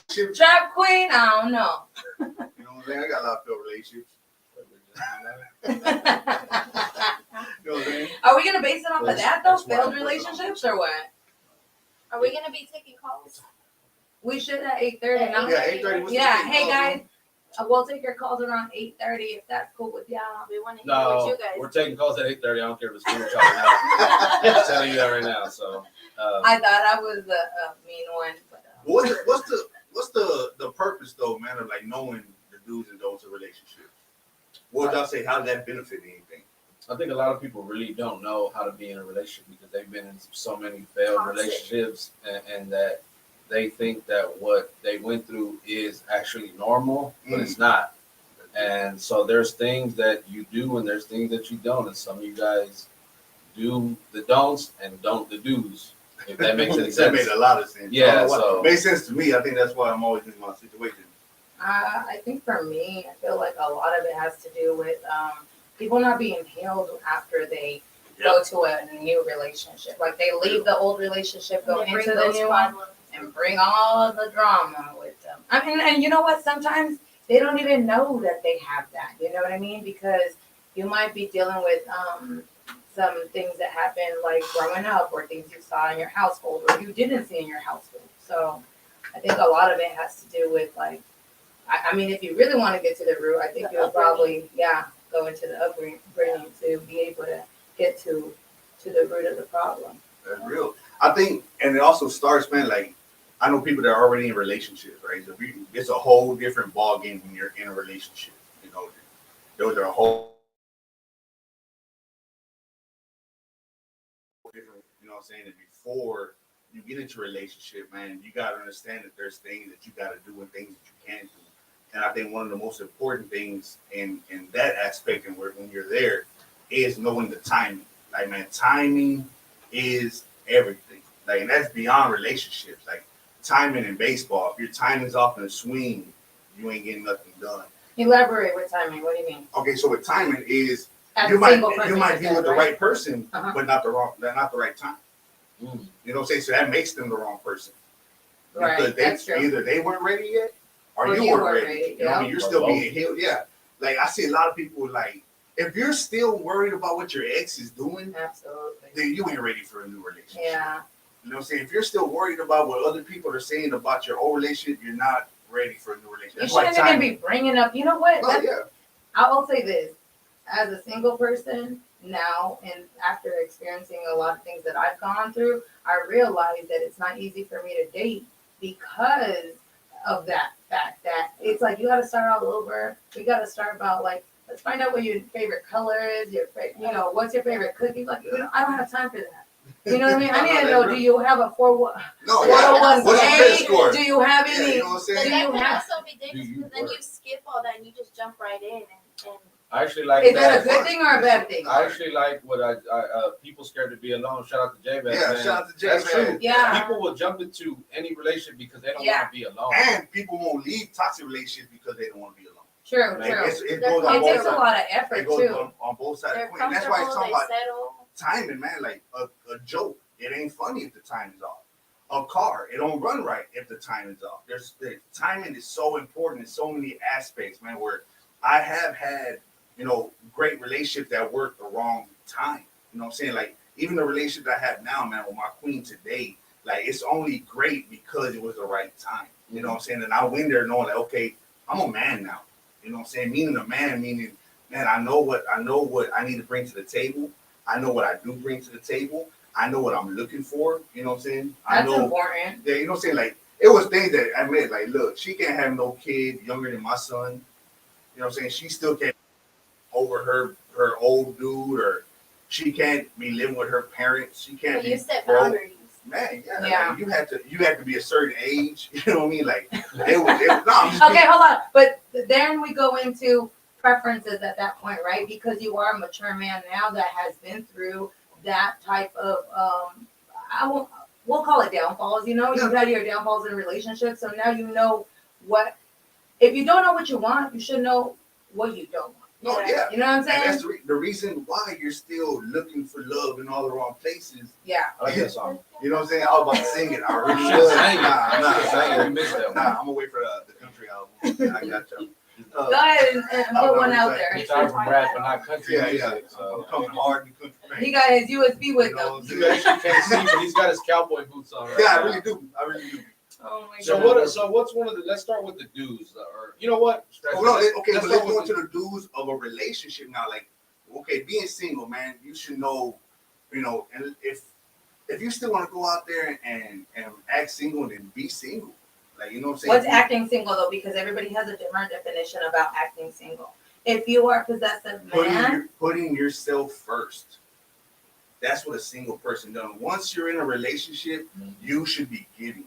relationships. Trap queen, I don't know. You know what I'm saying? I got a lot of failed relationships. You know what I'm saying? Are we gonna base it off of that though? That's why Failed I'm working on relationships or what? Are we gonna be taking calls? We should at 8:30. At No? Yeah, 8:30. Yeah. Hey guys, we'll take your calls around 8:30 if that's cool with y'all. We want to hear what No, you guys. we're taking calls at 8:30. I don't care if it's cool with y'all or not. I'm telling you that right now. So, I thought I was a mean one, but What's the purpose though, man, of like knowing the do's and don'ts of relationships? What would y'all say? How did that benefit anything? I think a lot of people really don't know how to be in a relationship because they've been in so many failed Toxic. relationships and that they think that what they went through is actually normal, but it's not. And so there's things that you do and there's things that you don't. And some of you guys do the don'ts and don't the do's. If that makes any That sense. made a lot of sense. Yeah, I don't know why. so- Makes sense to me. I think that's why I'm always in my situation. I think for me, I feel like a lot of it has to do with people not being healed after they go to a new relationship. Like they leave the old relationship, go They bring into the those new one, problems. and bring all of the drama with them. I mean, and you know what? Sometimes they don't even know that they have that. You know what I mean? Because you might be dealing with some things that happened like growing up or things you saw in your household or you didn't see in your household. So I think a lot of it has to do with like, I mean, if you really want to get to the root, I think The you'll probably, go into the upbringing to be able to get to the root of the problem. That's real. I think, and it also starts, man. Like I know people that are already in relationships, right? So it's a whole different ball game when you're in a relationship. You know, those are a whole different. You know what I'm saying? And before you get into a relationship, man, you gotta understand that there's things that you gotta do and things that you can't do. And I think one of the most important things in that aspect and when you're there is knowing the timing. Like, man, timing is everything. Like, and that's beyond relationships. Like, timing in baseball, if your timing's off in a swing, you ain't getting nothing done. Elaborate with timing. What do you mean? Okay, so with timing is As you a might single person, be with the right person, Uh-huh. but not the right time. Mm. You know what I'm saying? So that makes them the wrong person. Right, Because that's true. either they weren't ready yet or Or you you weren't weren't ready. ready, You know what I mean? yeah. You're Or still both. being healed. Yeah. Like I see a lot of people like, if you're still worried about what your ex is doing, Absolutely. then you ain't ready for a new relationship. Yeah. You know what I'm saying? If you're still worried about what other people are saying about your old relationship, you're not ready for a new relationship. You That's why shouldn't even timing. be bringing up. You know what? Oh, yeah. I will say this: as a single person now, and after experiencing a lot of things that I've gone through, I realize that it's not easy for me to date because of that fact that it's like you got to start all over. We got to start about like, let's find out what your favorite color is. What's your favorite cookie? Like, I don't have time for that. You know what I mean? I need to know: do you have a 401? No, What yeah. a What's your credit score? Do you have Yeah, any? you know what I'm But saying? Do that you can have- also be dangerous Do you because then you work? skip all that and you just jump right in and I actually like Is that a that. good thing or a bad thing? I actually like what I people scared to be alone. Shout out to J-Man. Yeah, man. shout out to That's J-Man. true. Yeah. People will jump into any relationship because they don't Yeah. want to be alone. And people won't leave toxic relationships because they don't want to be alone. True, Like, true. it They're goes on It both takes a sides. lot of It effort goes too. on both sides. they're of the coin. That's why it's comfortable, talking they about settle. timing, man. Like a joke, it ain't funny if the time is off. A car, it don't run right if the time is off. The timing is so important in so many aspects, man. Where I have had, great relationships that work the wrong time. You know what I'm saying? Like even the relationship I have now, man, with my queen today, like it's only great because it was the right time. You know what I'm saying? And I went there knowing like, okay, I'm a man now. You know what I'm saying? Meaning a man, meaning, man, I know what I need to bring to the table. I know what I do bring to the table. I know what I'm looking for. You know what I'm saying? I That's know. important. Yeah, you know what I'm saying? Like it was things that I made. Like, look, she can't have no kid younger than my son. You know what I'm saying? She still can't over her old dude, or she can't be living with her parents. She can't But be you set broke. boundaries. Man, yeah. Yeah. Like, you had to be a certain age. You know what I mean? Like it was no, I'm just Okay, hold on. But then we go into preferences at that point, right? Because you are a mature man now that has been through that type of we'll call it downfalls. You've had your downfalls in a relationship, so now you know what. If you don't know what you want, you should know what you don't want. No, yeah. You know what I'm And that's saying? the reason why you're still looking for love in all the wrong places. Yeah. I like that song. You know what I'm saying? I was about to sing it. I really Should've was. sang it. Nah, Should've sang it. You missed that one. Nah, I'm gonna wait for the country album. I got you. Go ahead and put one out there. Guitar from rap, but not country Yeah, music. yeah. I'm So. coming hard in country. He got his USB with You know him. what I'm You saying? actually can't see, but he's got his cowboy boots on. Right Yeah, I now. really do. I really do. Oh my So god. what's one of the? Let's start with the dues, or you know what? Oh, no, Let's- okay, but start let's with go into the dues of a relationship now. Like, okay, being single, man, you should know, you know, and if you still want to go out there and act single, then be single. Like, you know what I'm saying? What's acting single though? Because everybody has a different definition about acting single. If you are a possessive man, Putting yourself first. That's what a single person does. Once you're in a relationship, you should be giving.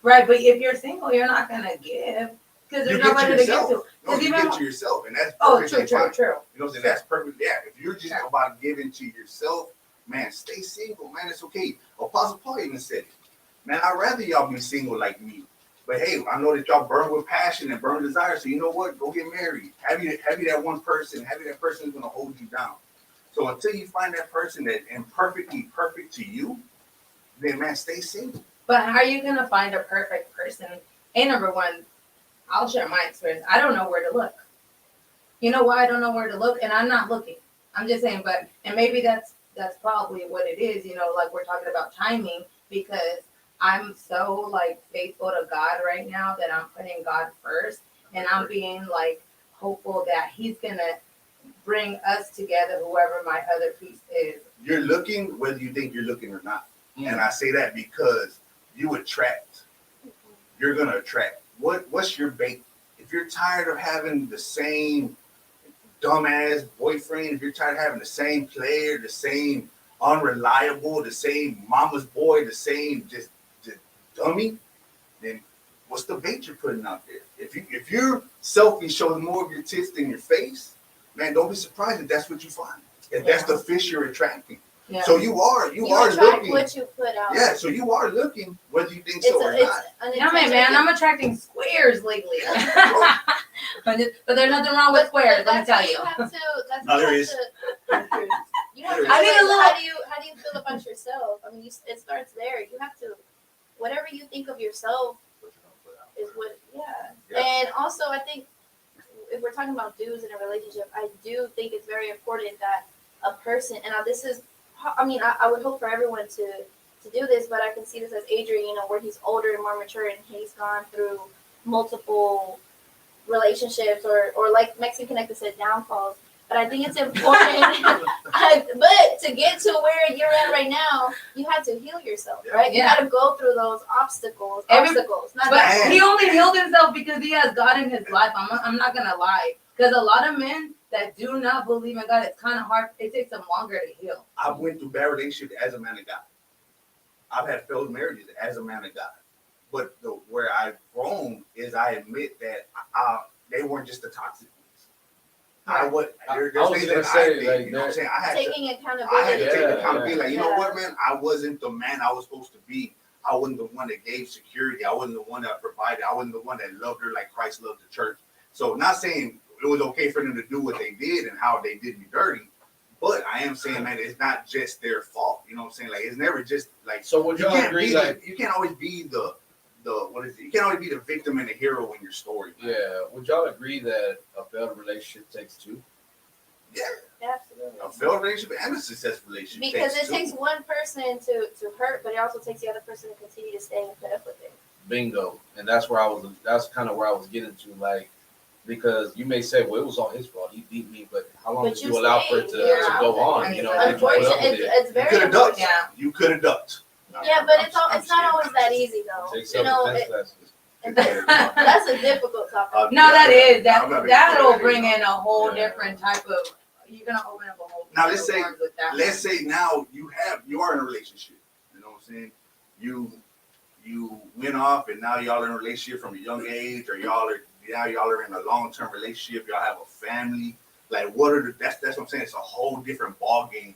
right? But if you're single, you're not gonna give because You there's give to nobody to give yourself. to. No, 'Cause you even- give to yourself, and that's Oh, perfectly true. fine. You know what I'm saying? Sure. That's perfect. Yeah, if you're just Sure. about giving to yourself, man, stay single, man. It's okay. Apostle Paul even said it. Man, I'd rather y'all be single like me. But hey, I know that y'all burn with passion and burn desire. So you know what? Go get married. Have you that one person. Have you that person who's gonna hold you down. So until you find that person that imperfectly perfect to you, then man, stay single. But how are you gonna find a perfect person? And number one, I'll share my experience. I don't know where to look. You know why I don't know where to look? And I'm not looking. I'm just saying, but and maybe that's probably what it is, you know, like we're talking about timing, because I'm so like faithful to God right now that I'm putting God first, and I'm being like hopeful that He's gonna bring us together, whoever my other piece is. You're looking whether you think you're looking or not. Mm. And I say that because you attract. You're gonna attract. What's your bait? If you're tired of having the same dumbass boyfriend, if you're tired of having the same player, the same unreliable, the same mama's boy, the same just dummy, then what's the bait you're putting out there? If your selfie shows more of your tits than your face, man, don't be surprised if that's what you find. If that's the fish you're attracting. Yeah. So you are attract looking. what you put out. Yeah, so you are looking, whether you think It's so or not. Yeah, man, I'm attracting squares lately. But there's nothing wrong with squares, let me tell you. You have to. That's No, what there you is. have to. You have to. I need a little- How do you feel about yourself? I mean, it starts there. You have to. Whatever you think of yourself is what. Yeah. Yeah. And also, I think if we're talking about dues in a relationship, I do think it's very important that a person, and now this is, I mean, I would hope for everyone to do this, but I can see this as Adrian, you know, where he's older and more mature, and he's gone through multiple relationships, or like Mexican Connected said, downfalls. But I think it's important. But to get to where you're at right now, you have to heal yourself, right? Yeah. You got to go through those obstacles. Not Not But that. he only healed himself because he has God in his life. I'm not gonna lie, because a lot of men that do not believe in God, it's kind of hard. It takes them longer to heal. I've went through bad relationships as a man of God. I've had failed marriages as a man of God. But where I've grown is I admit that they weren't just the toxic ones. I was There's gonna things that say, I did, like, you know what I'm saying? I had to Taking I had accountability. to take Yeah, accountability. yeah. Like, you know what, man? I wasn't the man I was supposed to be. I wasn't the one that gave security. I wasn't the one that provided. I wasn't the one that loved her like Christ loved the church. So not saying it was okay for them to do what they did and how they did me dirty, but I am saying that it's not just their fault. You know what I'm saying? Like, it's never just like, So would you y'all can't agree, be like, you can't always be the what is it? You can't always be the victim and the hero in your story. yeah, would y'all agree that a failed relationship takes two? Yeah, Absolutely. a failed relationship and a successful relationship. Because it two. takes one person to hurt, but it also takes the other person to continue to stay and put up with it. Bingo. And that's kind of where I was getting to, like, because you may say, well, it was all his fault. He beat me, but how long But did you you allow for it stayed. to Yeah. go on? You know, did you put up Unfortunately, with it? it's You very could have ducked. unfortunate. Yeah. You could have ducked. Yeah, but it's I'm not always that easy though. Take You know, self-defense lessons. that's a difficult topic. No, that is I'm not that'll being bring in a whole Yeah. different type of. You're gonna open up a whole. Now, can let's of say- worms with that. Let's say now you are in a relationship. You know what I'm saying? You went off and now y'all are in a relationship from a young age, or y'all are in a long-term relationship. Y'all have a family. Like, that's what I'm saying. It's a whole different ball game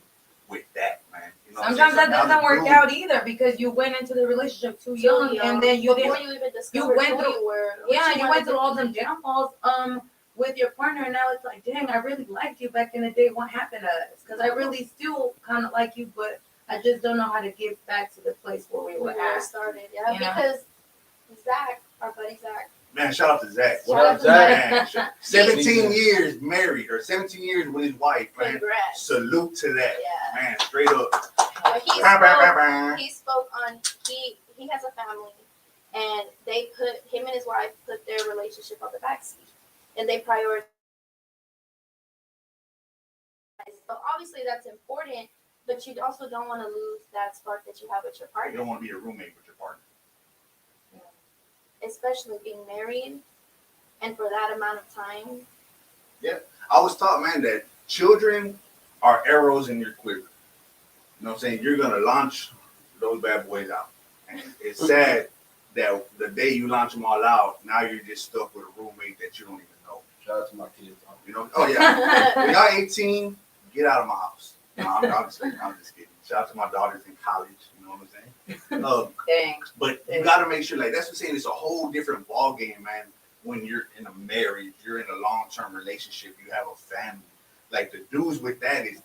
with that, man. You know what I'm Sometimes saying? that So now doesn't the work dude- out either because you went into the relationship too young, and then you before didn't. you even discovered went who through- you were. Yeah, you went through all them downfalls. with your partner, and now it's like, dang, I really liked you back in the day. What happened to us? Because I really still kind of like you, but I just don't know how to get back to the place where we were When we at. started, yeah, You know? because Zach, our buddy Zach, Man, shout out to Zach. What Shout up, out to Zach? Man, 17 years married, or 17 years with his wife, man. congrats. Salute to that. Yeah. Man, straight up. But he Bah, bah, bah, spoke, bah. he spoke on he has a family, and they put him and his wife put their relationship on the backseat, and they prioritize. So obviously that's important, but you also don't want to lose that spark that you have with your You partner, don't want to be a roommate with your partner. especially being married, and for that amount of time. I was taught, man, that children are arrows in your quiver. You know what I'm saying? You're going to launch those bad boys out. And it's sad that the day you launch them all out, now you're just stuck with a roommate that you don't even know. Shout out to my kids. You know? Oh, yeah. When y'all 18, get out of my house. No, I'm just kidding. Shout out to my daughters in college. You know what I'm saying? Dang. But you got to make sure, like, that's what I'm saying. It's a whole different ball game, man. When you're in a marriage, you're in a long-term relationship, you have a family. Like, the dudes with that is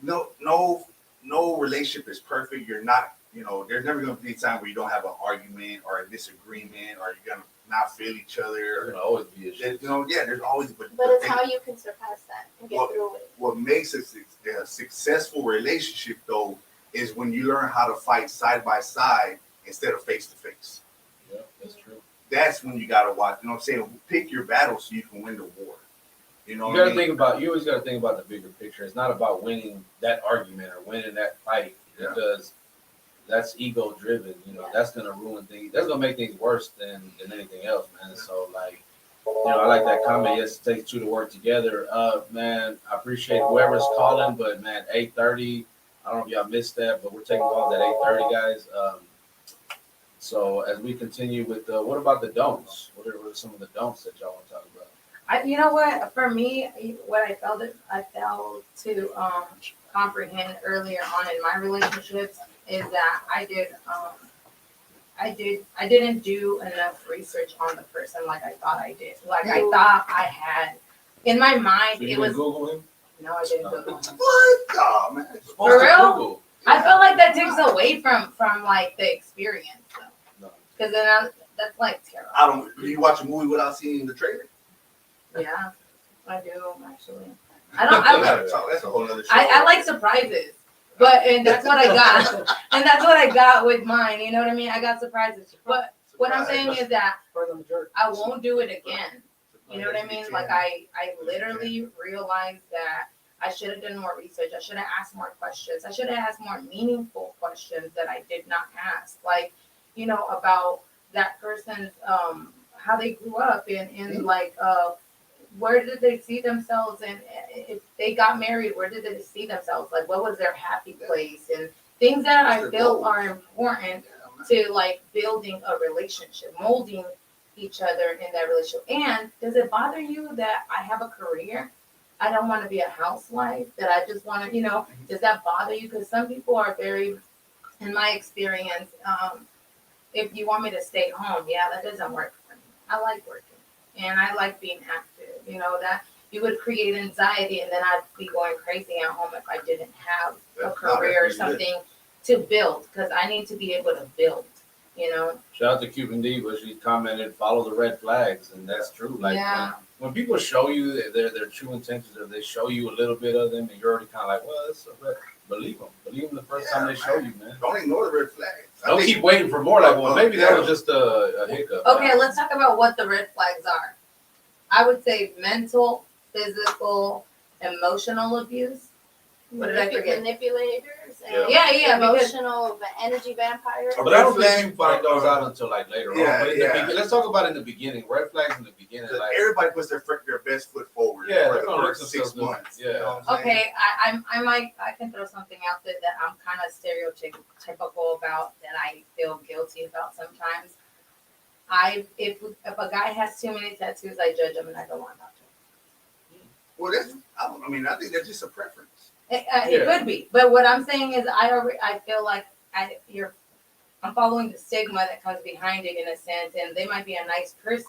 no relationship is perfect. You're not, there's never going to be a time where you don't have an argument or a disagreement, or you're going to not feel each There's other. gonna always be issues. There's always. But it's how you can surpass that and get through it. What makes a successful relationship, though, is when you learn how to fight side by side instead of face to face. Yeah, that's true. That's when you gotta watch. You know what I'm saying? Pick your battle so you can win the war. You know You what gotta I mean? think about. You always gotta think about the bigger picture. It's not about winning that argument or winning that fight, Yeah. because that's ego driven. That's gonna ruin things. That's gonna make things worse than anything else, man. So like, I like that comment. Yes, it takes two to work together. Man, I appreciate whoever's calling, but man, 8:30. I don't know if y'all missed that, but we're taking calls at 8:30, guys. So as we continue with what about the don'ts? What are some of the don'ts that y'all want to talk about? You know what? For me, what I failed to comprehend earlier on in my relationships is that I didn't do enough research on the person like I thought I did. Like I thought I had in my mind. So you It didn't was Google him? no, I didn't Google him. What? Oh, man. You're supposed For to real? Google. I feel like that takes away from like the experience, though, No. because then that's like terrible. I don't. Do you watch a movie without seeing the trailer? Yeah, I do actually. I don't. I, That's a whole other show. I like surprises, and that's what I got, and that's what I got with mine. You know what I mean? I got surprises, but what I'm saying is that I won't do it again. You know what I mean? Like I literally realized that I should have done more research. I should have asked more questions. I should have asked more meaningful questions that I did not ask. Like, about that person's how they grew up and like where did they see themselves, and if they got married, where did they see themselves? Like, what was their happy place, and things that I feel are important to like building a relationship, molding each other in that relationship. And does it bother you that I have a career? I don't want to be a housewife, that I just want to, does that bother you? Because some people are very, in my experience, if you want me to stay home, yeah, that doesn't work for me. I like working and I like being active, that you would create anxiety, and then I'd be going crazy at home if I didn't have a career or something to build, because I need to be able to build, Shout out to Cuban D, but she commented, follow the red flags, and that's true. Like Yeah. when people show you their true intentions, or they show you a little bit of them, and you're already kind of like, well, that's a red. Believe them the first time they show you, man. Don't ignore the red flags. Don't keep waiting for more. Like, well, maybe that was just a hiccup. Okay, let's talk about what the red flags are. I would say mental, physical, emotional abuse. What did I forget? Manipulators and Yeah, because emotional energy vampires. But I don't think you find those out until like later on. Yeah, But in the let's talk about it in the beginning. Red flags in the beginning. Like, everybody puts their best foot forward Yeah, for they're the gonna first look 6 themselves months. Yeah. You know what I'm saying? okay, I can throw something out there that I'm kind of stereotypical about, that I feel guilty about sometimes. If a guy has too many tattoos, I judge him and I don't want to talk to him. Well, I think that's just a preference. It could be, but what I'm saying is, I feel like I'm following the stigma that comes behind it in a sense, and they might be a nice person.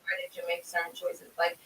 Why did you make certain choices? Like,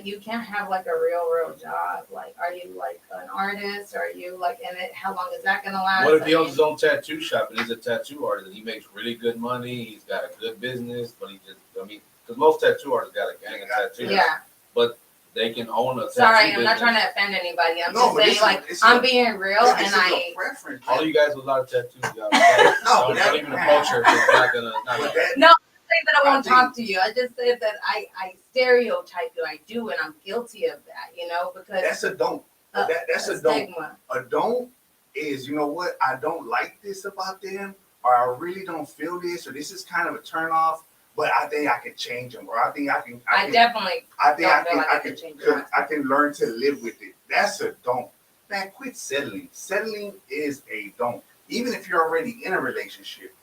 you can't have like a real job. Like, are you like an artist? Are you like, and how long is that gonna last? What if I he owns mean, his own tattoo shop and he's a tattoo artist and he makes really good money? He's got a good business, but he just, I mean, because most tattoo artists got a gang of tattoos. yeah. But they can own a tattoo Sorry, I'm not business. trying to offend anybody. I'm No, just but saying, this like, is I'm a- being real, Yeah, and this is I. a preference. All of you guys with a lot of tattoos, y'all. No, don't even approach her 'cause it's not gonna. Not But gonna that, Say that I won't I think- talk to you. I just said that I stereotype you. I do, and I'm guilty of that. You know, because that's a don't. That's a don't. stigma. A don't is, you know what, I don't like this about them, or I really don't feel this, or this is kind of a turn off, but I think I can change them, or I think I can. I definitely I think don't I feel can. like I I can. can change your I can learn to live with it. That's a don't. Man, quit settling. Settling is a don't. Even if you're already in a relationship,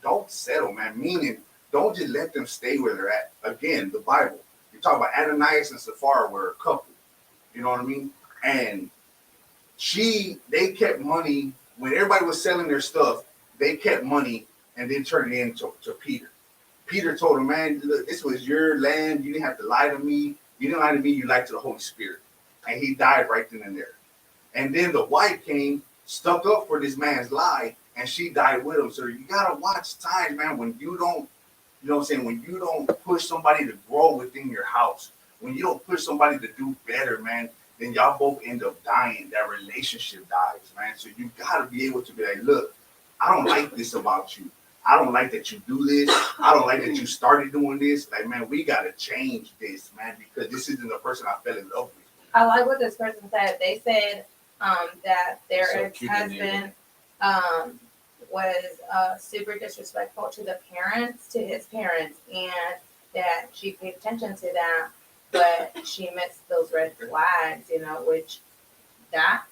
don't settle, man. Meaning, don't just let them stay where they're at. Again, the Bible. You talk about Ananias and Sapphira were a couple. You know what I mean? And they kept money when everybody was selling their stuff. They kept money and then turned it in to Peter. Peter told him, man, look, this was your land. You didn't have to lie to me. You didn't lie to me. You lied to the Holy Spirit. And he died right then and there. And then the wife came, stuck up for this man's lie, and she died with him. So you gotta watch times, man, when you don't, you know what I'm saying, when you don't push somebody to grow within your house, when you don't push somebody to do better, man, then y'all both end up dying. That relationship dies, man. So you gotta be able to be like, look, I don't like this about you. I don't like that you do this. I don't like that you started doing this. Like, man, we gotta change this, man, because this isn't the person I fell in love with. I like what this person said. They said that their So cute and ex-husband was super disrespectful to the parents, to his parents, and that she paid attention to that, but she missed those red flags, you know, which that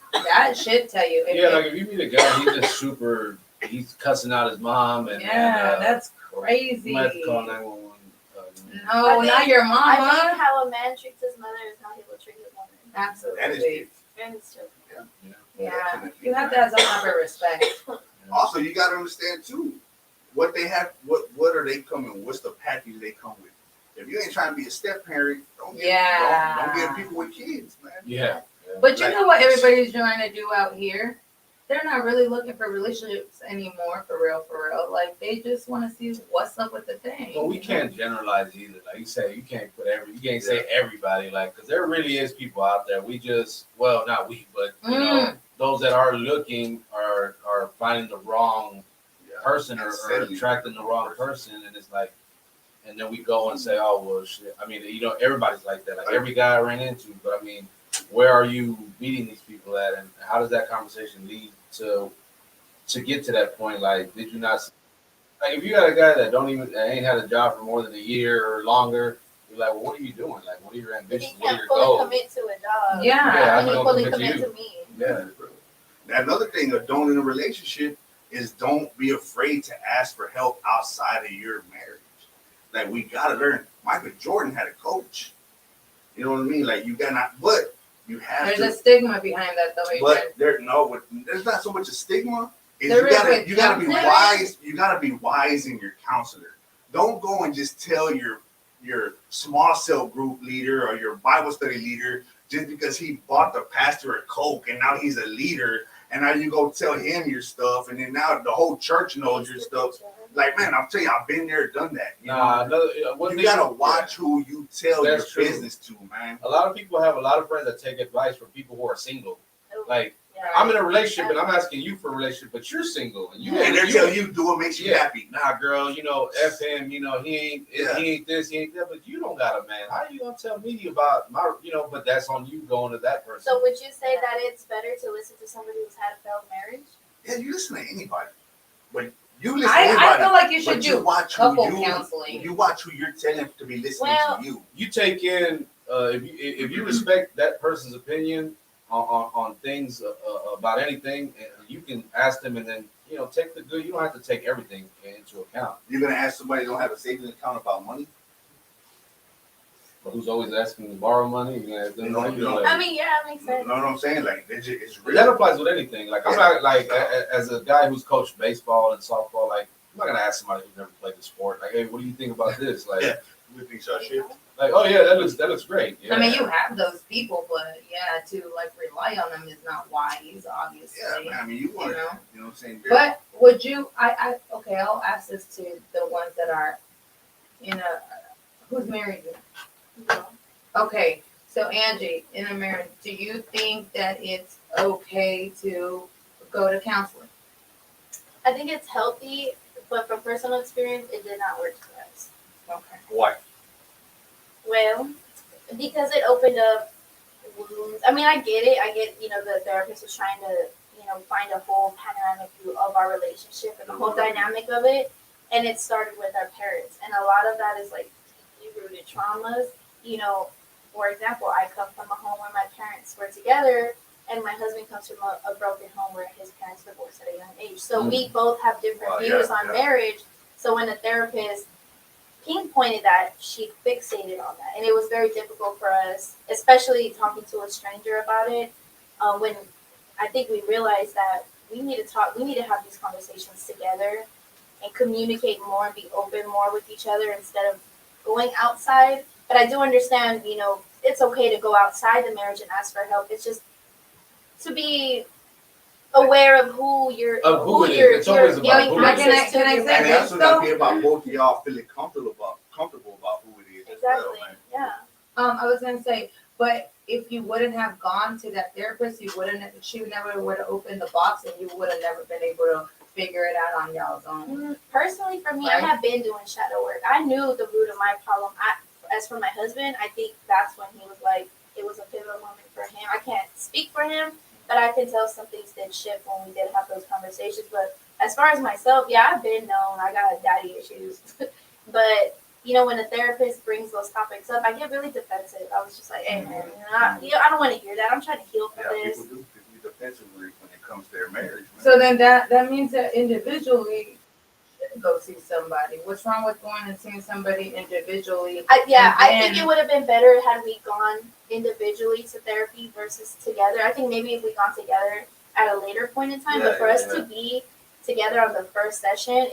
should tell you. Yeah, like if you meet a guy, he's just super. He's cussing out his mom and that's crazy. you might have to call 911. No, I think- not your I mama. think how a man treats his mother is how he will treat his woman. Absolutely. That is And it's true. Yeah, you have to have some type of respect. Also, you got to understand too, what they have, what are they coming? What's the package they come with? If you ain't trying to be a step parent, don't get people with kids, man. Yeah. But you Like- know what everybody's trying to do out here? They're not really looking for relationships anymore, for real. Like, they just want to see what's up with the thing. But we can't generalize either. Like you say, you can't say everybody. Like, because there really is people out there. We just, well, not we, but you know, those that are looking are finding the wrong person or attracting the wrong person, and it's like, and then we go and say, oh well, shit. I mean, you know, everybody's like that. Like every guy I ran into, but I mean, where are you meeting these people at, and how does that conversation lead to get to that point? Like, did you not? Like, if you got a guy that ain't had a job for more than a year or longer, you're like, well, what are you doing? Like, what are your If ambitions? he What are can't your fully goals? commit to a job, Yeah. I can he don't fully commit to commit you. to me? Yeah. Another thing, a don't in a relationship is don't be afraid to ask for help outside of your marriage. Like, we gotta learn. Michael Jordan had a coach. You know what I mean? Like, you cannot, but you have There's to. a stigma behind that, though. But there's not so much a stigma. Is There is you gotta with be counseling. wise. You gotta be wise in your counselor. Don't go and just tell your small cell group leader or your Bible study leader just because he bought the pastor a Coke and now he's a leader and now you go tell him your stuff and then now the whole church knows your stuff. Like, man, I'm telling you, I've been there, done that. You You gotta watch who you tell That's your true. business to, man. A lot of people have a lot of friends that take advice from people who are single. Like, Yeah. I'm in a relationship and I'm asking you for a relationship, but you're single and And they're telling you do what makes you happy. Nah, girl, you know, F him, you know, he Yeah. ain't this, he ain't that, but you don't got a man. How are you gonna tell me about my, you know, but that's on you going to that person. So would you say that it's better to listen to somebody who's had a failed marriage? Yeah, you listen to anybody. But you listen to I anybody. feel like you should But you do watch couple who counseling. you watch who you're telling to be listening Well- to you. You take in, if you respect that person's opinion on things about anything, and you can ask them and then, you know, take the good. You don't have to take everything into account. You're gonna ask somebody who don't have a savings account about money. But who's always asking to borrow money? You know, You know, you know. like, I mean, yeah, it makes You know sense. what I'm saying? Like, it's But that real. applies with anything. Like I'm not like as a guy who's coached baseball and softball. Like I'm not gonna ask somebody who's never played the sport. Like, hey, what do you think about this? Like, Yeah. We think so, shit. Like, oh yeah, that looks great. Yeah. I mean, you have those people, but yeah, to like rely on them is not wise, obviously. Yeah, man. I mean, you want, You know? you know what I'm saying? But would you? Okay. I'll ask this to the ones that are in a who's married. Okay, so Angie, in a marriage, do you think that it's okay to go to counseling? I think it's healthy, but from personal experience, it did not work for us. Okay. Why? Well, because it opened up wounds. I mean, I get it. I get, the therapist was trying to, find a whole panoramic view of our relationship and the whole dynamic of it. And it started with our parents. And a lot of that is like deeply rooted traumas. For example, I come from a home where my parents were together, and my husband comes from a broken home where his parents divorced at a young age. So we both have different views on marriage. So when a therapist pinpointed that, she fixated on that, and it was very difficult for us, especially talking to a stranger about it. When I think we realized that we need to have these conversations together and communicate more and be open more with each other instead of going outside. But I do understand, it's okay to go outside the marriage and ask for help. It's just to be aware of who you're it is. It's always about giving who it is. access to. Can I your say And it marriage. also got to be about both of y'all feeling comfortable about who it is as well, Exactly. man. Yeah. I was gonna say, but if you wouldn't have gone to that therapist, she never would have opened the box, and you would have never been able to figure it out on y'all's own. Personally, for me, Right. I have been doing shadow work. I knew the root of my problem. As for my husband, I think that's when he was like, it was a pivotal moment for him. I can't speak for him, but I can tell some things did shift when we did have those conversations. But as far as myself, yeah, I've been known. I got daddy issues. But, when a therapist brings those topics up, I get really defensive. I was just like, hey, man, I don't want to hear that. I'm trying to heal from Yeah, this. people do be defensive when it comes to their marriage, man. So then that means that individually should go see somebody. What's wrong with going and seeing somebody individually? I And think then- it would have been better had we gone individually to therapy versus together. I think maybe if we gone together at a later point in time, but for us to be together on the first session,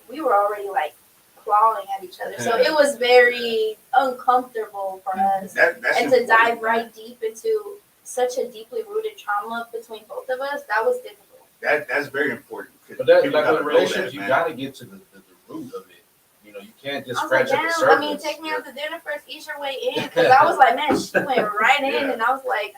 we were already like clawing at each other. So it was very uncomfortable for us. That's And to important, dive man. right deep into such a deeply rooted trauma between both of us, that was difficult. That's very important. 'Cause But that, people like gotta with know relationships, that, you man. got to get to the root of it. You can't just I was like, scratch at the damn, surface. I mean, take me out to dinner first, ease your way in. Because I was like, man, she went right in. Yeah. And I was like,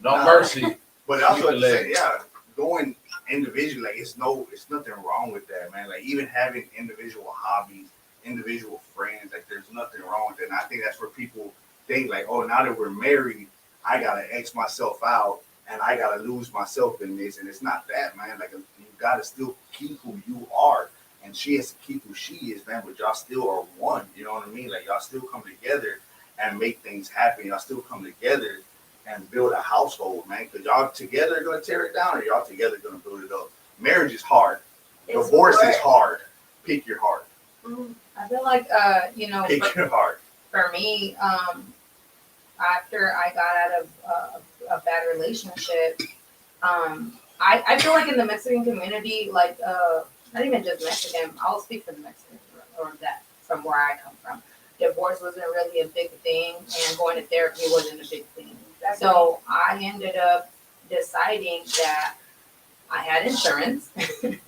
No Nah. mercy. But also, You can say, yeah, going individually, like it's nothing wrong with that, man. Like even having individual hobbies, individual friends, like there's nothing wrong with that. And I think that's where people think like, oh, now that we're married, I gotta X myself out and I gotta lose myself in this. And it's not that, man. Like you gotta still keep who you are, and she has to keep who she is, man. But y'all still are one. You know what I mean? Like y'all still come together and make things happen. Y'all still come together and build a household, man. Because y'all together are gonna tear it down, or y'all together gonna build it up. Marriage is hard. it's Divorce hard. is hard. Pick your heart. Mhm. I feel like Pick your heart. for me, after I got out of a bad relationship, I feel like in the Mexican community, like not even just Mexican, I'll speak for the Mexicans or that from where I come from. Divorce wasn't really a big thing, and going to therapy wasn't a big thing. So I ended up deciding that I had insurance, and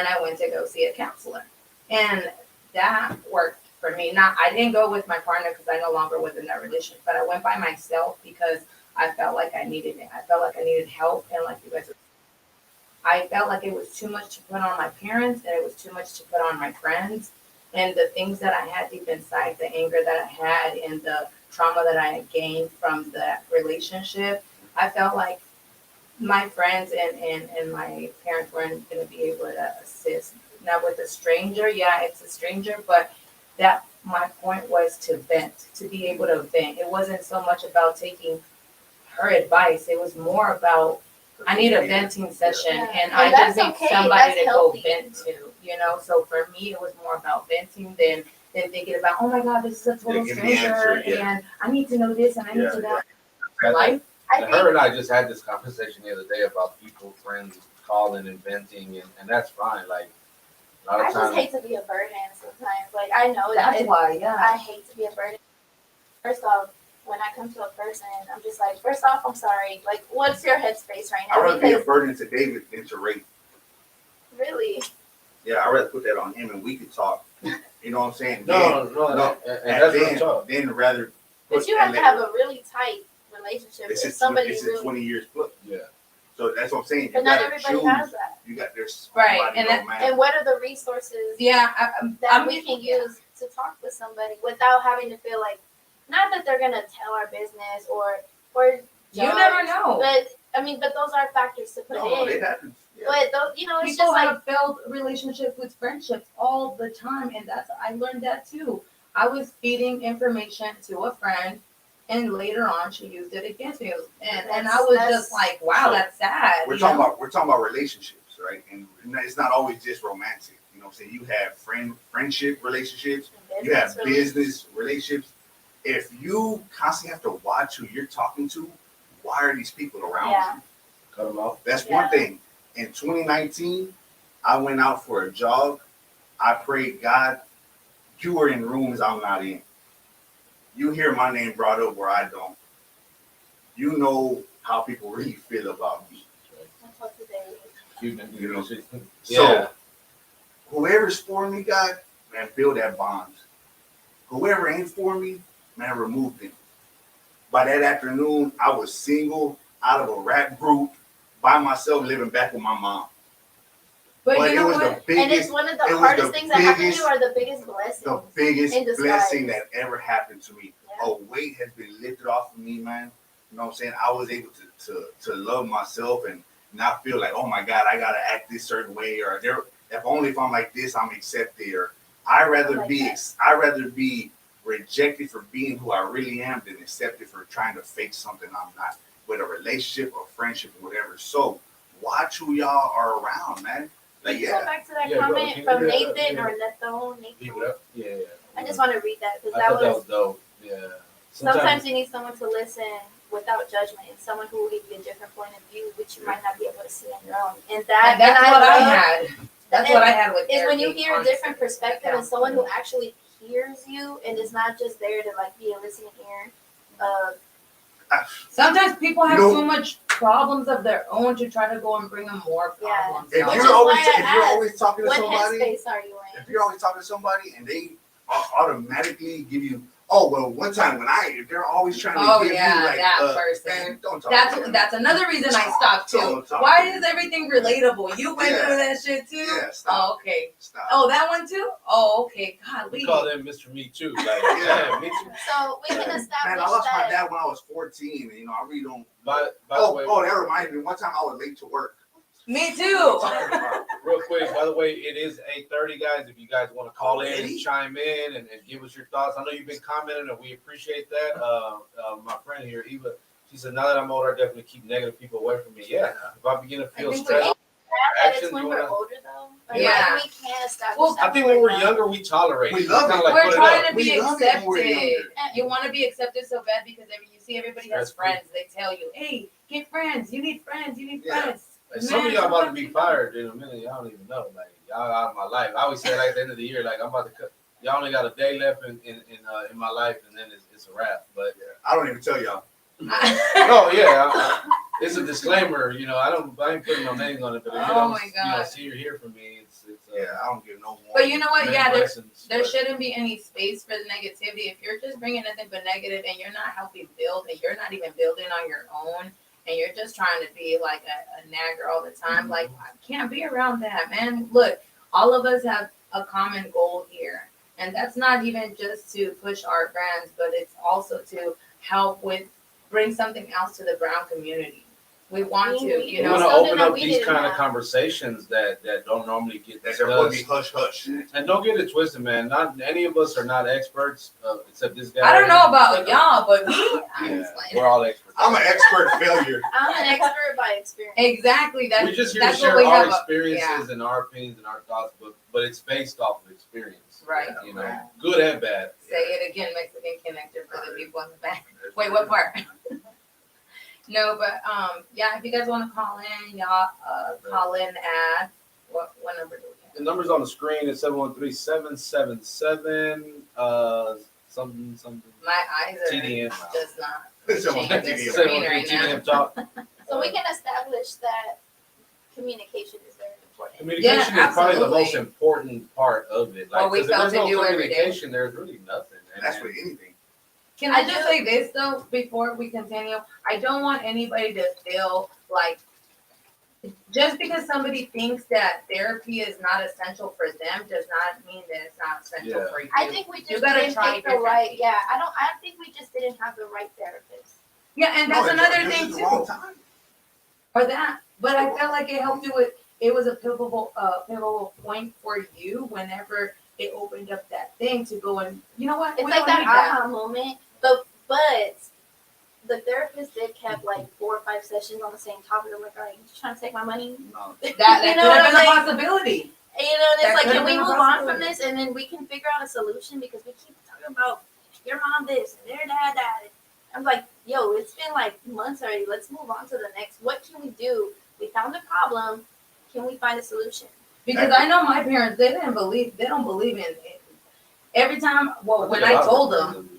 I went to go see a counselor, and that worked for me. Not, I didn't go with my partner because I no longer was in that relationship, but I went by myself because I felt like I needed it. I felt like I needed help, and like you guys, I felt like it was too much to put on my parents, and it was too much to put on my friends, and the things that I had deep inside, the anger that I had, and the trauma that I had gained from that relationship. I felt like my friends and my parents weren't going to be able to assist. Now with a stranger, yeah, it's a stranger, but that my point was to vent, to be able to vent. It wasn't so much about taking her advice. It was more about I need a venting session, Yeah. and And I that's just need okay. somebody That's to healthy. go vent to, So for me, it was more about venting than thinking about, oh my God, this is a total Yeah, give the stranger, answer, yeah. and I need to know this and I need Yeah, to know I life. think- I And think her and I just had this conversation the other day about people, friends calling and venting, and that's fine. Like, A lot I of just times, hate to be a burden sometimes. Like I know That's that why, yeah. I hate to be a burden. First off, when I come to a person, I'm just like, first off, I'm sorry. Like, what's your headspace right I'd now? rather be a Because burden to David than to Ray. really, Yeah, I'd rather put that on him and we could talk. You know what I'm saying? no, No, and and that's real talk. then rather. but you have to have a really tight relationship This if is somebody it's a really. 20 years plus. Yeah. So that's what I'm saying. But You not gotta everybody choose. has that. You got there's Right, somebody and don't matter. And what are the resources Yeah, that we can use to talk with somebody without having to feel like, not that they're gonna tell our business or You judge, never know. But I mean, but those are factors to put No, in. it happens. Yeah. But those, you know, it's People just like have failed relationships with friendships all the time, and I learned that too. I was feeding information to a friend, and later on she used it against me, and I was just like, wow, So, that's sad. We're you talking know? about relationships, right? And it's not always just romantic. You know what I'm saying? You have friendship relationships, you have business relationships. If you constantly have to watch who you're talking to, why are these people around Yeah. you? Cut them off. That's Yeah. one thing. In 2019, I went out for a jog. I prayed, God, you are in rooms I'm not in. You hear my name brought up where I don't. You know how people really feel about me. That's what today is. You know, Yeah. So, whoever's for me, God, man, build that bond. Whoever ain't for me, man, remove them. By that afternoon, I was single, out of a rap group, by myself, living back with my mom. But you it know was what? the And biggest, it's one of it the was hardest the things that happen to biggest- you are the biggest blessings. the biggest in disguise. blessing that ever happened to me. Yeah. A weight has been lifted off of me, man. You know what I'm saying? I was able to love myself and not feel like, oh my God, I gotta act this certain way, or if only if I'm like this, I'm accepted. Or I rather be rejected for being who I really am than accepted for trying to fake something I'm not, with a relationship or friendship or whatever. So watch who y'all are around, man. Like, Can you yeah. go back to that Yeah, bro, comment can you from do that? Nathan Yeah. or Neto? Keep it up. Yeah. I just want to read that because I that thought that was was dope. Yeah. sometimes you need someone to listen without judgment and someone who will give you a different point of view which you might not be able to see on your own. And that And that's and what I love had. That's what I had with is when you therapy, hear a different honestly. perspective and someone who actually hears you and is not just there to like be a listening ear. Sometimes people have You know- so much problems of their own to try to go and bring them more Yeah. problems. If Which you're is always why I if you're asked, always talking to What somebody, headspace are you in? if you're always talking to somebody and they automatically give you, oh well, one time when they're always trying to Oh give yeah, you like, that man, person. don't talk to them. That's another reason I stopped too. Don't talk Why to is me. everything relatable? You went Yeah. through that shit too? Yeah, stop. Oh, okay. Stop. Oh, that one too? Oh, okay. God, We call them Mr. Me Too. Like, Yeah. yeah, me too. So we can Man, establish I lost my that. dad when I was 14, and I really don't. By the way, that reminds me. One time I was late to work. Me too. real quick, by the way, it is 8:30, guys. If you guys want to call in Already? and chime in and give us your thoughts, I know you've been commenting and we appreciate that. My friend here, Eva, she said, now that I'm older, I definitely keep negative people away from me. Yeah, if I begin to feel think stressed, That action, it's when you we're wanna- older though. Like, Yeah. we can't establish Well, that. I think when we're young. younger, we tolerate. We love Kinda it. like We're put it trying up. to be We love it when we're accepted. younger. You want to be accepted so bad because you see everybody has Stress free. friends. They tell you, hey, get friends. You need friends. You need Yeah. friends. Like, some of Man, y'all about to sometimes be you don't. fired in a minute. Y'all don't even know. Like, y'all out of my life. I always say like at the end of the year, like I'm about to cut. Y'all only got a day left in my life, and then it's a wrap. But I don't even tell y'all. no, yeah, it's a disclaimer. I ain't putting no names on it, but if you Oh don't, my God. see or hear from me, it's Yeah, I don't give no more. But you know what? many Yeah, blessings, there but- shouldn't be any space for the negativity. If you're just bringing nothing but negative and you're not helping build and you're not even building on your own and you're just trying to be like a nagger all the time, like, I can't be around that, man. Look, all of us have a common goal here. And that's not even just to push our brands, but it's also to help bring something else to the brown community. We want to, We you We know. want to something open that up we these didn't kind of have. conversations that don't normally get That they're supposed to be discussed. hush hush. And don't get it twisted, man. Not any of us are not experts, except this guy. I don't right know here. about y'all, but me, I'm Yeah, just like, we're all experts. I'm an expert failure. I'm an expert by experience. exactly. That's We just here to that's what share we our have. experiences and our opinions and our thoughts, but it's based off of experience. Right. Good and bad. Say it again, Mexican connector for the people in the back. Wait, what part? No, but yeah, if you guys want to call in, y'all call in at what number do we The number's on the screen. It's 713-777 something. My eyes are TDM. just not Someone changing the TDM. screen right now. TDM talk. So we can establish that communication is very important. Communication Yeah, is probably the most absolutely. important part of it. What we 'cause if fail there's to no do every day. communication, there's really nothing. And that's with anything. Can I just say this though, before we continue? I don't want anybody to feel like just because somebody thinks that therapy is not essential for them does not mean that it's not essential Yeah. for you. I think we You just gotta didn't try pick the right. differently. Yeah, I think we just didn't have the right therapist. Yeah, and No, that's it's- another this thing is the wrong too. time. Or that. But I felt like it helped you with it was a pivotal point for you whenever it opened up that thing to go and you know what? It's We like don't that need aha moment, but the therapist did kept like 4 or 5 sessions on the same topic. I'm like, all right, you trying to take my money? No. That You could know what have I'm been a saying? possibility. And, you know, and That it's like, could've can we been a move on from possibility. this and then we can figure out a solution because we keep talking about your mom this and their dad that. I'm like, yo, it's been like months already. Let's move on to the next. What can we do? We found a problem. Can we find a solution? Because I know my parents, they don't believe in it. Every time, well, when I told them,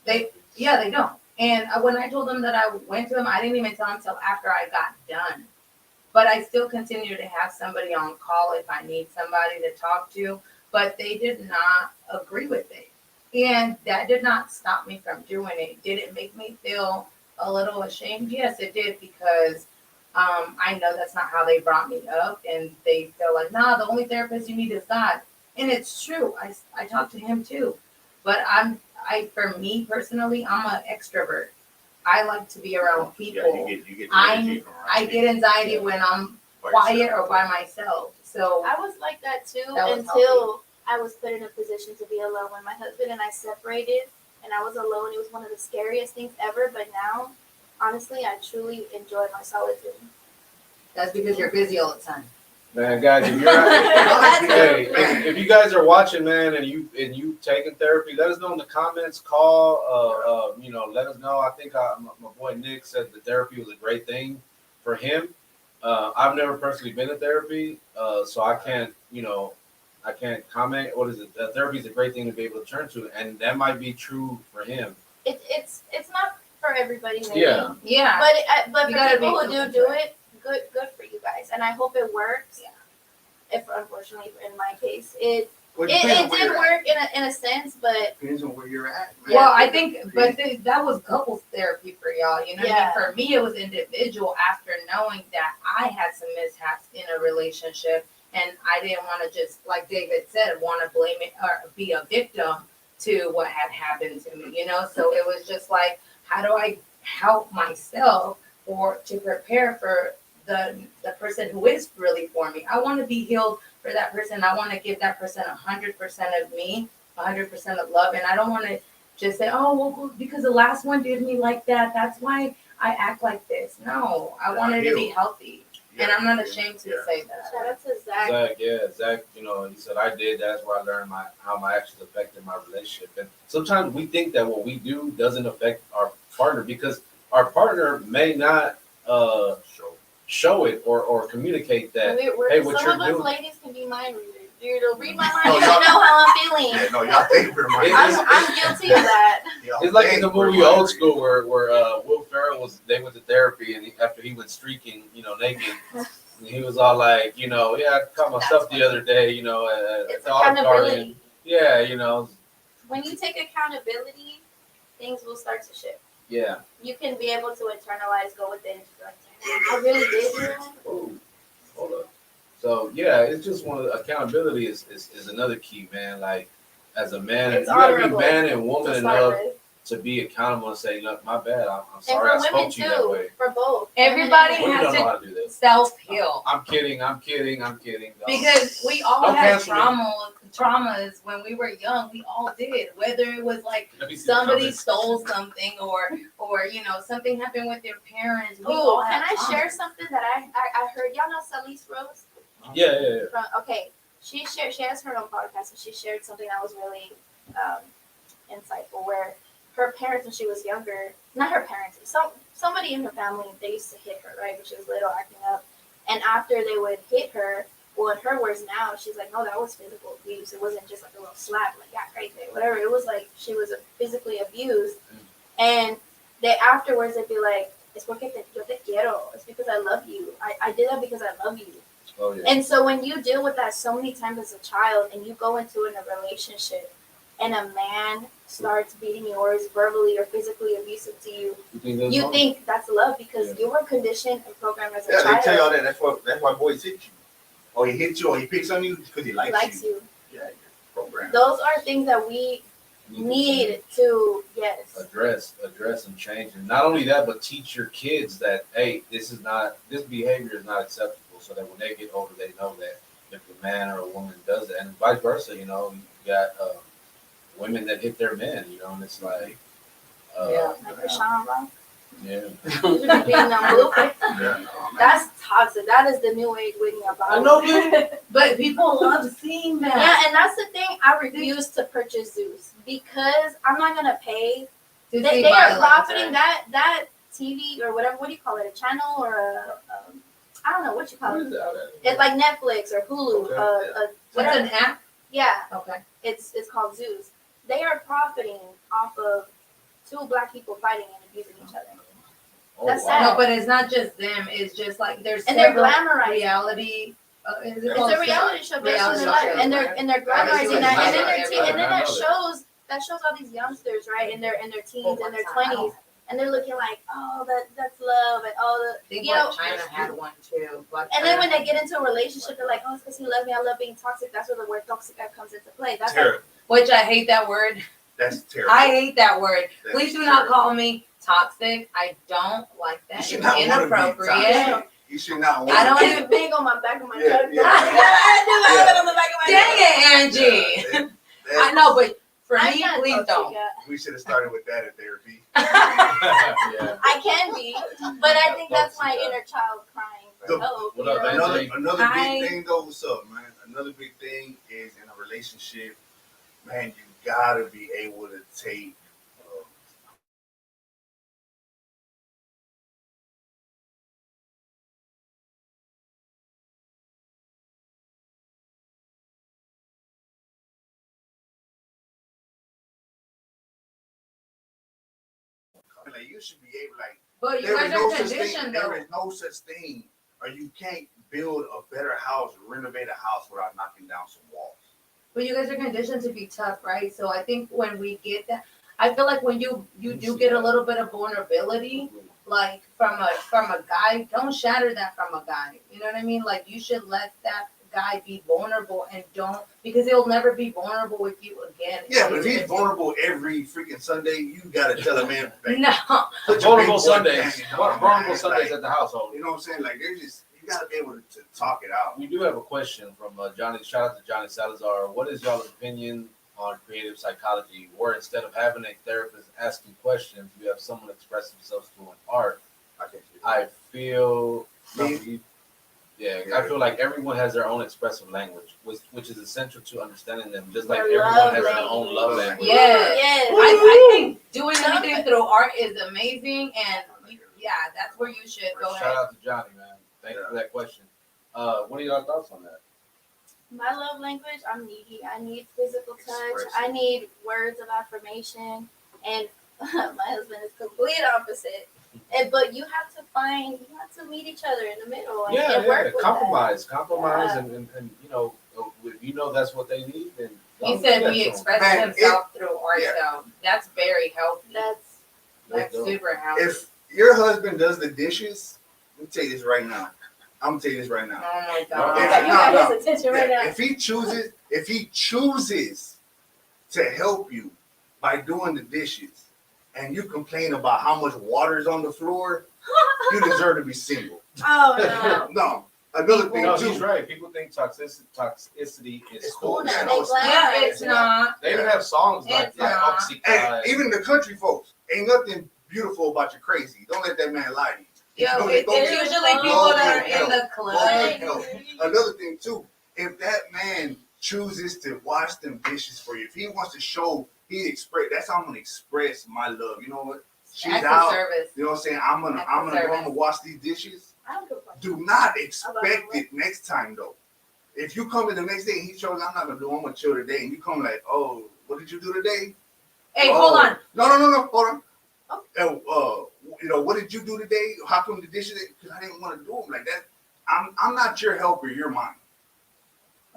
they don't. And when I told them that I went to them, I didn't even tell them until after I got done. But I still continue to have somebody on call if I need somebody to talk to. But they did not agree with it. And that did not stop me from doing it. Did it make me feel a little ashamed? Yes, it did, because I know that's not how they brought me up. And they feel like, nah, the only therapist you need is God. And it's true. I talk to him too. But for me personally, I'm an extrovert. I like to be around people. Yeah, you get the energy from around I get people. anxiety when I'm By quiet yourself. or by myself. So I was like that too That was until I was put in a position to be alone. When my husband and I separated and I was alone, it was one of the scariest things ever. But now, honestly, I truly enjoy my solitude. that's because you're busy all the time. Man, guys, if you're hey, if you guys are watching, man, and you taking therapy, let us know in the comments. Call, let us know. I think my boy Nick said the therapy was a great thing for him. I've never personally been to therapy, so I can't comment. What is it? Therapy is a great thing to be able to turn to, and that might be true for him. It's not for everybody, maybe. Yeah. Yeah. But You for gotta people be who open do to it, good for you guys, and I hope it works. Yeah. If unfortunately in my case it Well, depends on it where did you're work in a sense, but at. Depends on where you're at. man. Well, I think, but that was couples therapy for y'all. You know what I Yeah. mean? For me, it was individual after knowing that I had some mishaps in a relationship, and I didn't want to just, like David said, want to blame it or be a victim to what had happened to me. You know, so it was just like, how do I help myself or to prepare for the person who is really for me? I want to be healed for that person. I want to give that person 100% of me, 100% of love, and I don't want to just say, oh, well, because the last one did me like that, that's why I act like this. No, I want it to be healthy, and I'm not ashamed to say that. shout out to Zach. Zach, he said I did. That's where I learned how my actions affected my relationship. And sometimes we think that what we do doesn't affect our partner because our partner may not show it or communicate that. Hey, what Some you're of us doing- ladies can be mind readers. You'll read my mind No, and you y'all- know how I'm feeling. Yeah, no, y'all think we're my I'm guilty of that. It's like in the movie Old School where Will Ferrell they went to therapy and after he went streaking, naked, and he was all like, I caught myself the other day, at It's the Olive Garden. accountability. Yeah, When you take accountability, things will start to shift. yeah. You can be able to internalize, go within, and be like, damn, I really did do that. Oh, hold up. So yeah, it's just one of the accountability is another key, man. Like as a man, It's you gotta be honorable man and woman To start enough with. to be accountable and say, look, my bad. I'm And sorry I for women spoke to you that way. too, for both. Everybody Women has don't know to how to do this. self-heal. I'm kidding. Don't. Because we all Don't had cancel me. traumas when we were young. We all did. Whether it was like Let me see somebody the comments. stole something or something happened with your parents. We Oh, all can have I trauma. share something that I heard? Y'all know Celeste Rose? Yeah. Okay, she has her own podcast, and she shared something that was really insightful. Where her parents, when she was younger, not her parents, somebody in her family, they used to hit her right when she was little, acting up. And after they would hit her, Well, in her words now, she's like, no, that was physical abuse. It wasn't just like a little slap, like, yeah, right there, whatever. It was like she was physically abused. And they afterwards, they'd be like, es porque yo te quiero. It's because I love you. I did that because I love you. Oh yeah. And so when you deal with that so many times as a child and you go into a relationship and a man starts beating you or is verbally or physically abusive to you, you think that's love because you were conditioned and programmed as a Yeah, child. they tell y'all that. That's why boys hit you. Or he hits you, or he picks on you because he He likes, likes you. Yeah, you're programmed. Those are things that we need to, yes. address and change, and not only that, but teach your kids that hey, this behavior is not acceptable, so that when they get older, they know that if a man or a woman does it, and vice versa, you got women that hit their men, and it's like, Like Rashawn Ross. yeah, Being a movie. Yeah, no, man. That's toxic. That is the new age Whitney about. I know, man. But people love seeing that. Yeah, and that's the thing. I refuse to purchase Zeus because I'm not gonna pay. To They see are violence, profiting right? that TV or whatever. What do you call it? A channel or I don't know what you call What it. is that? It's like Netflix or Hulu. Okay. It's Whatever. an app. Yeah, Okay. it's called Zeus. They are profiting off of two black people fighting and abusing each other. Oh, That's wow. sad. No, but it's not just them. It's just like there's And they're several glamorizing. reality. Is it It's called It's a reality show based on reality their life, show, and right? they're glamorizing that, and then Right. and then that shows all these youngsters, right, in their teens and their 20s, and they're looking like, oh, that's love, and all I the, think you know. Blac China had one too. And then when they get into a relationship, they're like, oh, it's because he loves me. I love being toxic. That's where the word toxic comes into play. That's like, Terrible. Which I hate that word. That's terrible. I hate that word. That's Please do not terrible. call me toxic. I don't like You that. should It's not want to be inappropriate. toxic. You should not want I don't to be. even- it's big on my back of my Yeah, truck. yeah. I do have it on the back of my Dang truck. it, Angie. Yeah, I know, but for I'm me, not please toxic, don't. yeah. we should have started with that at therapy. Yeah. I can be, but I think that's my Toxic, inner child crying for The- help. What you up, know? Angie? Another I- big thing though, what's up, man? Another big thing is in a relationship, man, you gotta be able to take like you should be able But you there guys is no are such thing. conditioned though. There is no such thing, or you can't build a better house, renovate a house without knocking down some walls. But you guys are conditioned to be tough, right? So I think when we get that, I feel like when you do get a little bit of vulnerability, like from a guy, don't shatter that from a guy. You know what I mean? Like you should let that guy be vulnerable and don't, because he'll never be vulnerable with you again. Yeah, but if he's vulnerable every freaking Sunday, you gotta tell him, man. Like, No, put your Vulnerable big boy Sundays. panties on, Vulnerable man. Sundays Like, at the household. you know what I'm saying? Like, they're just you gotta be able to talk it out. We do have a question from Johnny. Shout out to Johnny Salazar. What is y'all's opinion on creative psychology, where instead of having a therapist asking questions, you have someone express themselves through an art? I can see that. I feel, Me? I feel like everyone has their own expressive language, which is essential to understanding them. Just like Their everyone love has their own love language. language. yeah. Yes. I think doing anything through art is amazing, and yeah, that's where you should go Shout ahead. out to Johnny, man. Thank you for that question. What are your thoughts on that? My love language, I'm needy. I need physical touch. Express. I need words of affirmation. And my husband is complete opposite. But you have to meet each other in the middle and work with Compromise, Yeah. and if you know that's what they need, then He don't said do that he to 'em. expresses Man, himself through art, yeah. though. That's very healthy. that. That's super healthy. If your husband does the dishes, let me tell you this right now. I'm gonna tell you this right now. Oh my If- You god. got no. his attention right Yeah, now. if he chooses to help you by doing the dishes, and you complain about how much water is on the floor, you deserve to be single. Oh no. No, another thing No, too. he's right. People think toxicity is It's cool. cool now. now. Yeah, it's not. They even have songs like It's not. Hey, even the country folks, ain't nothing beautiful about you crazy. Don't let that man lie to you. Yo, Go it's get- usually go people get that are help. in the Go club. get help. Another thing too, if that man chooses to wash them dishes for you, if he wants to show that's how I'm gonna express my love. You know what? She's Acts out. of service. You know what I'm saying? I'm gonna Acts of go home service. and wash these dishes. I don't give a fuck. Do not expect it next time though. if you come in the next day and he shows I'm not gonna do, I'm gonna chill today, and you come like, oh, what did you do today? Hey, Oh, hold on. No, hold on. Oh. What did you do today? How come the dishes? Because I didn't want to do them like that. I'm not your helper. You're mine.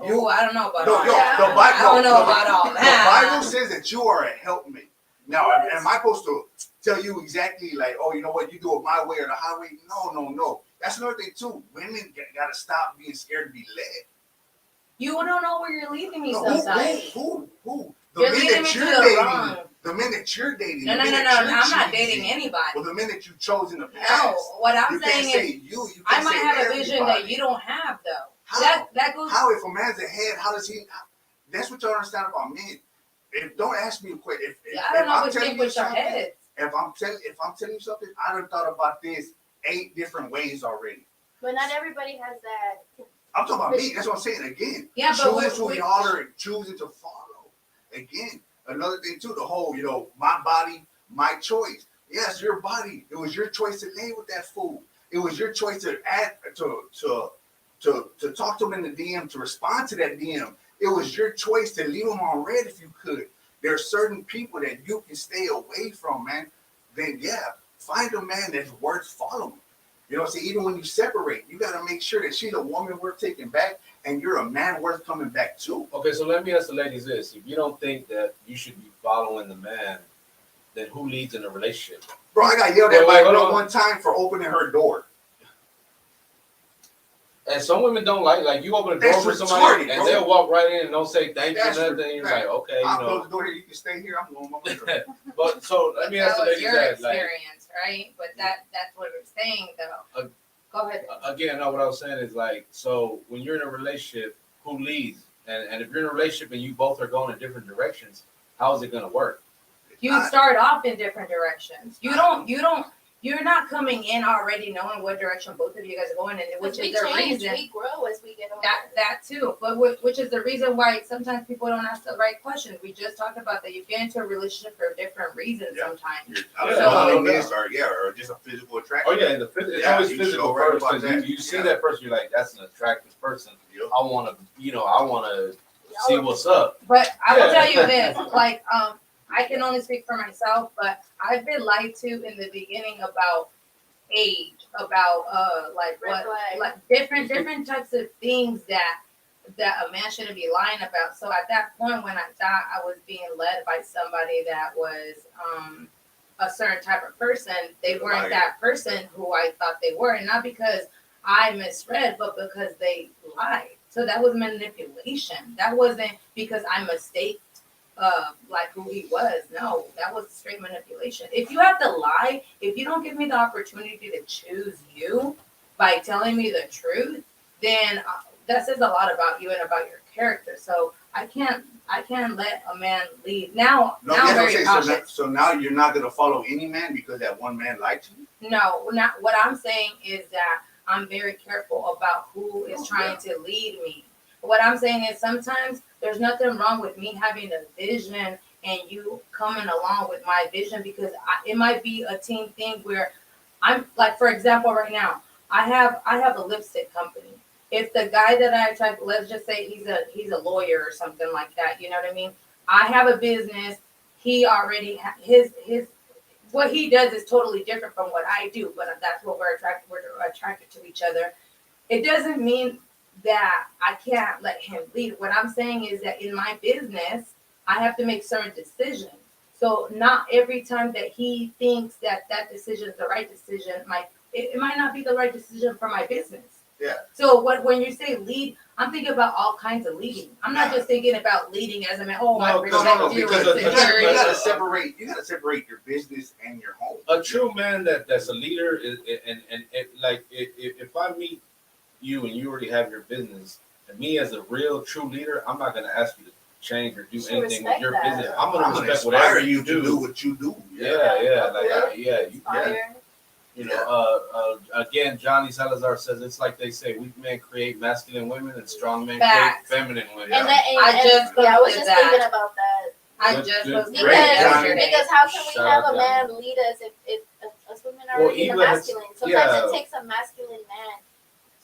Oh, I don't know about No, all yo, that. the Bible, I don't know the, about all the that. Bible says that you are a helpmate. Now, am I supposed to tell you exactly like, oh, you know what, you do it my way or the highway? No. That's another thing too. Women gotta stop being scared to be led. You don't know where you're leading me No, sometimes. who? The You're men leading that me to you're the dating, wrong. the men that you're dating. No. the men that you're I'm not choosing, dating anybody. Well, the men that you chose in the No, past. what I'm You can't saying say is, you I can't might say have a vision that everybody. you don't have, though. How? That goes. How if a man's ahead, how does he? That's what you understand about men. If don't ask me a question. I don't know I'm which telling thing you puts your something, head. if I'm telling you something, I done thought about this 8 different ways already. But not everybody has that. I'm talking about me. That's what I'm saying again. Yeah, but choose who y'all are choosing to follow. Again, another thing too. The whole, my body, my choice. Yes, your body. It was your choice to lay with that fool. It was your choice to add to talk to him in the DM, to respond to that DM. It was your choice to leave him on red if you could. There are certain people that you can stay away from, man. Then find a man that's worth following. You know what I'm saying? Even when you separate, you got to make sure that she's a woman worth taking back and you're a man worth coming back to. Okay, so let me ask the ladies this. If you don't think that you should be following the man, then who leads in a relationship? Bro, I got yelled at Wait, by a hold girl on. one time for opening her door. And some women don't like you open a That's door for retarded, somebody and bro. they'll walk right in and don't say thank you or That's nothing. And you're like, okay, I'll close the door here. You can stay here. I'm going my way. But so let me ask That the was ladies your that, like, experience, right? But that's what we're saying, though. Go ahead. again, no, what I was saying is like, so when you're in a relationship, who leads? And if you're in a relationship and you both are going in different directions, how is it going to work? You start off in different directions. You're not coming in already knowing what direction both of you guys are going in, which we is the change, reason. we grow as we get older. That too, but which is the reason why sometimes people don't ask the right questions. We just talked about that. You get into a relationship for different reasons Yeah. sometimes. Or just a physical attraction. Oh yeah, it's Yeah, always you physical sure right first about because that. you see Yeah. that person, you're like, that's an attractive person. Yep. I want to see what's up. But I will Yeah. tell you this, like, I can only speak for myself, but I've been lied to in the beginning about age, about like Red what, flag. like different types of things that a man shouldn't be lying about. So at that point, when I thought I was being led by somebody that was a certain type of person, they weren't Right. that person who I thought they were, and not because I misread, but because they lied. So that was manipulation. That wasn't because I mistaked like who he was. No, that was straight manipulation. If you have to lie, if you don't give me the opportunity to choose you by telling me the truth, then that says a lot about you and about your character. So I can't let a man lead. Now I'm very cautious. So now you're not gonna follow any man because that one man liked you. No, not what I'm saying is that I'm very careful about who is trying to lead me. What I'm saying is sometimes there's nothing wrong with me having a vision and you coming along with my vision, because it might be a team thing where I'm like, for example, right now I have a lipstick company. If the guy that I attract, let's just say he's a lawyer or something like that, you know what I mean? I have a business. He already his what he does is totally different from what I do, but that's what we're attracted to each other. It doesn't mean that I can't let him lead. What I'm saying is that in my business, I have to make certain decisions. So not every time that he thinks that decision is the right decision, it might not be the right decision for my business. Yeah. So when you say lead, I'm thinking about all kinds of leading. I'm not just thinking about leading as a man. Oh, I respect you. Because and you security. gotta separate your business and your home. A true man that's a leader is, and if I meet you and you already have your business, and me as a real true leader, I'm not gonna ask you to change or do You should anything with respect your that. business. I'm gonna respect inspire whatever you to do what you do. Fire. Again, Johnny Salazar says it's like they say, weak men create masculine women and strong men Facts. create feminine women. And I was just thinking about that. I Good- just good- was great, thinking Johnny. yesterday. Because how can we Shout have out a man lead us if us women are Well, already even masculine? Sometimes yeah. it takes a masculine man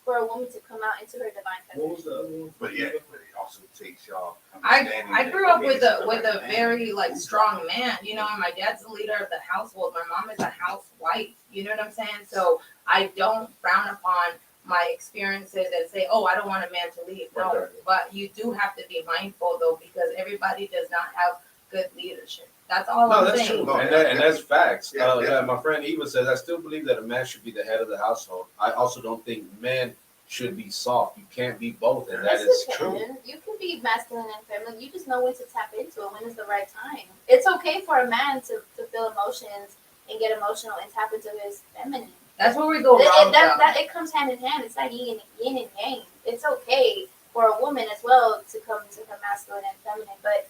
for a woman to come out into her divine What feminine. was the other one? But yeah, but it also takes y'all. I understanding grew that up with a it's the right man. very like strong man, you know, and my dad's the leader of the household. My mom is a housewife, you know what I'm saying? So I don't frown upon my experiences and say, oh, I don't want a man to leave. No, Okay. but you do have to be mindful though, because everybody does not have good leadership. That's all No, I'm that's saying. true, No, and that's facts. Yeah, yeah. My friend Eva says, I still believe that a man should be the head of the household. I also don't think men should be soft. You can't be both, and that Yes, is you true. can. You can be masculine and feminine. You just know when to tap into it. When is the right time? It's okay for a man to feel emotions and get emotional and tap into his feminine. That's where we go wrong. though. It comes hand in hand. It's like yin and yang. It's okay for a woman as well to come into her masculine and feminine, but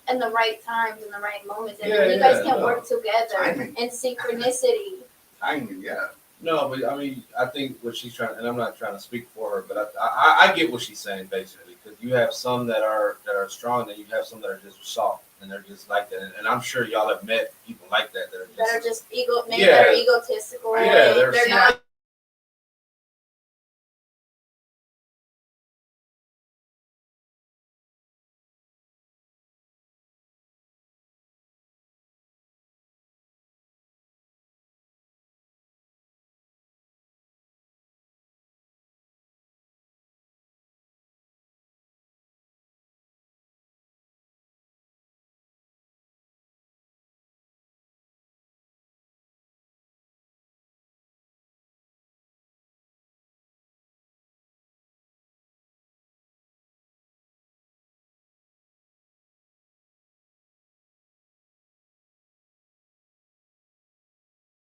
in the right times, in the right moments, and then you guys can work together Timing. in synchronicity. Timing, yeah. No, but I mean, I think what she's trying, and I'm not trying to speak for her, but I get what she's saying basically, because you have some that are strong, and you have some that are just soft, and they're just like that. And I'm sure y'all have met people like that That are just maybe Yeah. that are egotistical. Yeah, they're they're- not.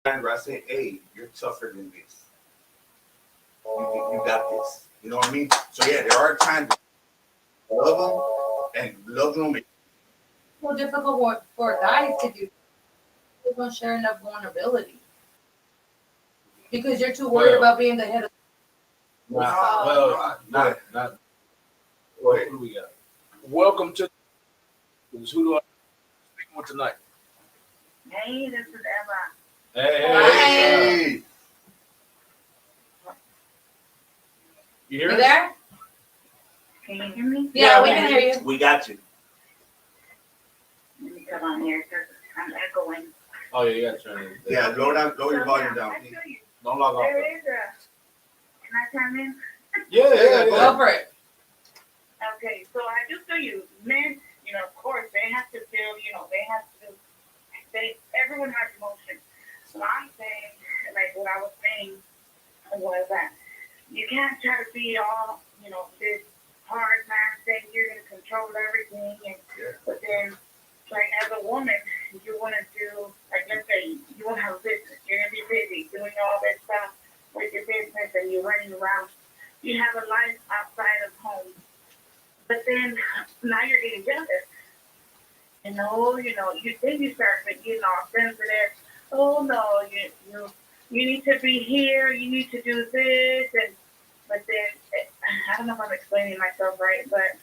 I say, hey, you're tougher than this. You got this. You know what I mean? So yeah, there are times love them and love them. So difficult for guys to do. They don't share enough vulnerability because you're too worried Well- about being the head of. Well, not. Go ahead. Who do we got? Welcome to who do I speak with tonight? Hey, this is Emma. Hey, Hey, you hear You us? there? Can you hear me? Yeah, we can hear you. we got you. Let me come on here because I'm echoing. Oh yeah, you got to turn it. Yeah, lower your volume down. I tell you, Don't log off. there is a. Can I chime in? Yeah. Go for it. Okay, so I just tell you, men, of course, they have to feel, everyone has emotions. So I'm saying, like what I was saying was that you can't try to be all, this hard man saying you're going to control everything. But then, like as a woman, you want to do, like let's say you want to have a business. You're going to be busy doing all this stuff with your business and you're running around. You have a life outside of home. But then now you're getting jealous. You think you start getting all sensitive. Oh no, you need to be here. You need to do this, but then I don't know if I'm explaining myself right, but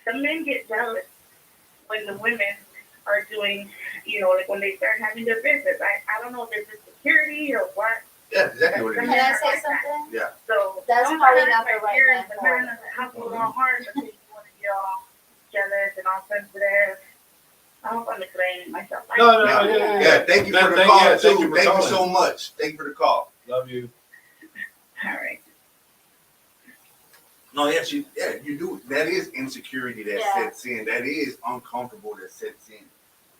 some men get jealous when the women are doing, like when they start having their business. I don't know if it's security or what. Yeah, exactly what it Can is. I say something? Yeah. So That's don't probably act not the like right you're man the for man it. of the household all hard because you want to get all jealous and all sensitive. I hope I'm explaining myself. No, Yeah, yeah. thank you for Man, the thank- call. yeah, thank too. you for Thank you calling. so much. Thank you for the call. Love you. All right. No, yes, you do. That is insecurity that Yeah. sets in. That is uncomfortable that sets in.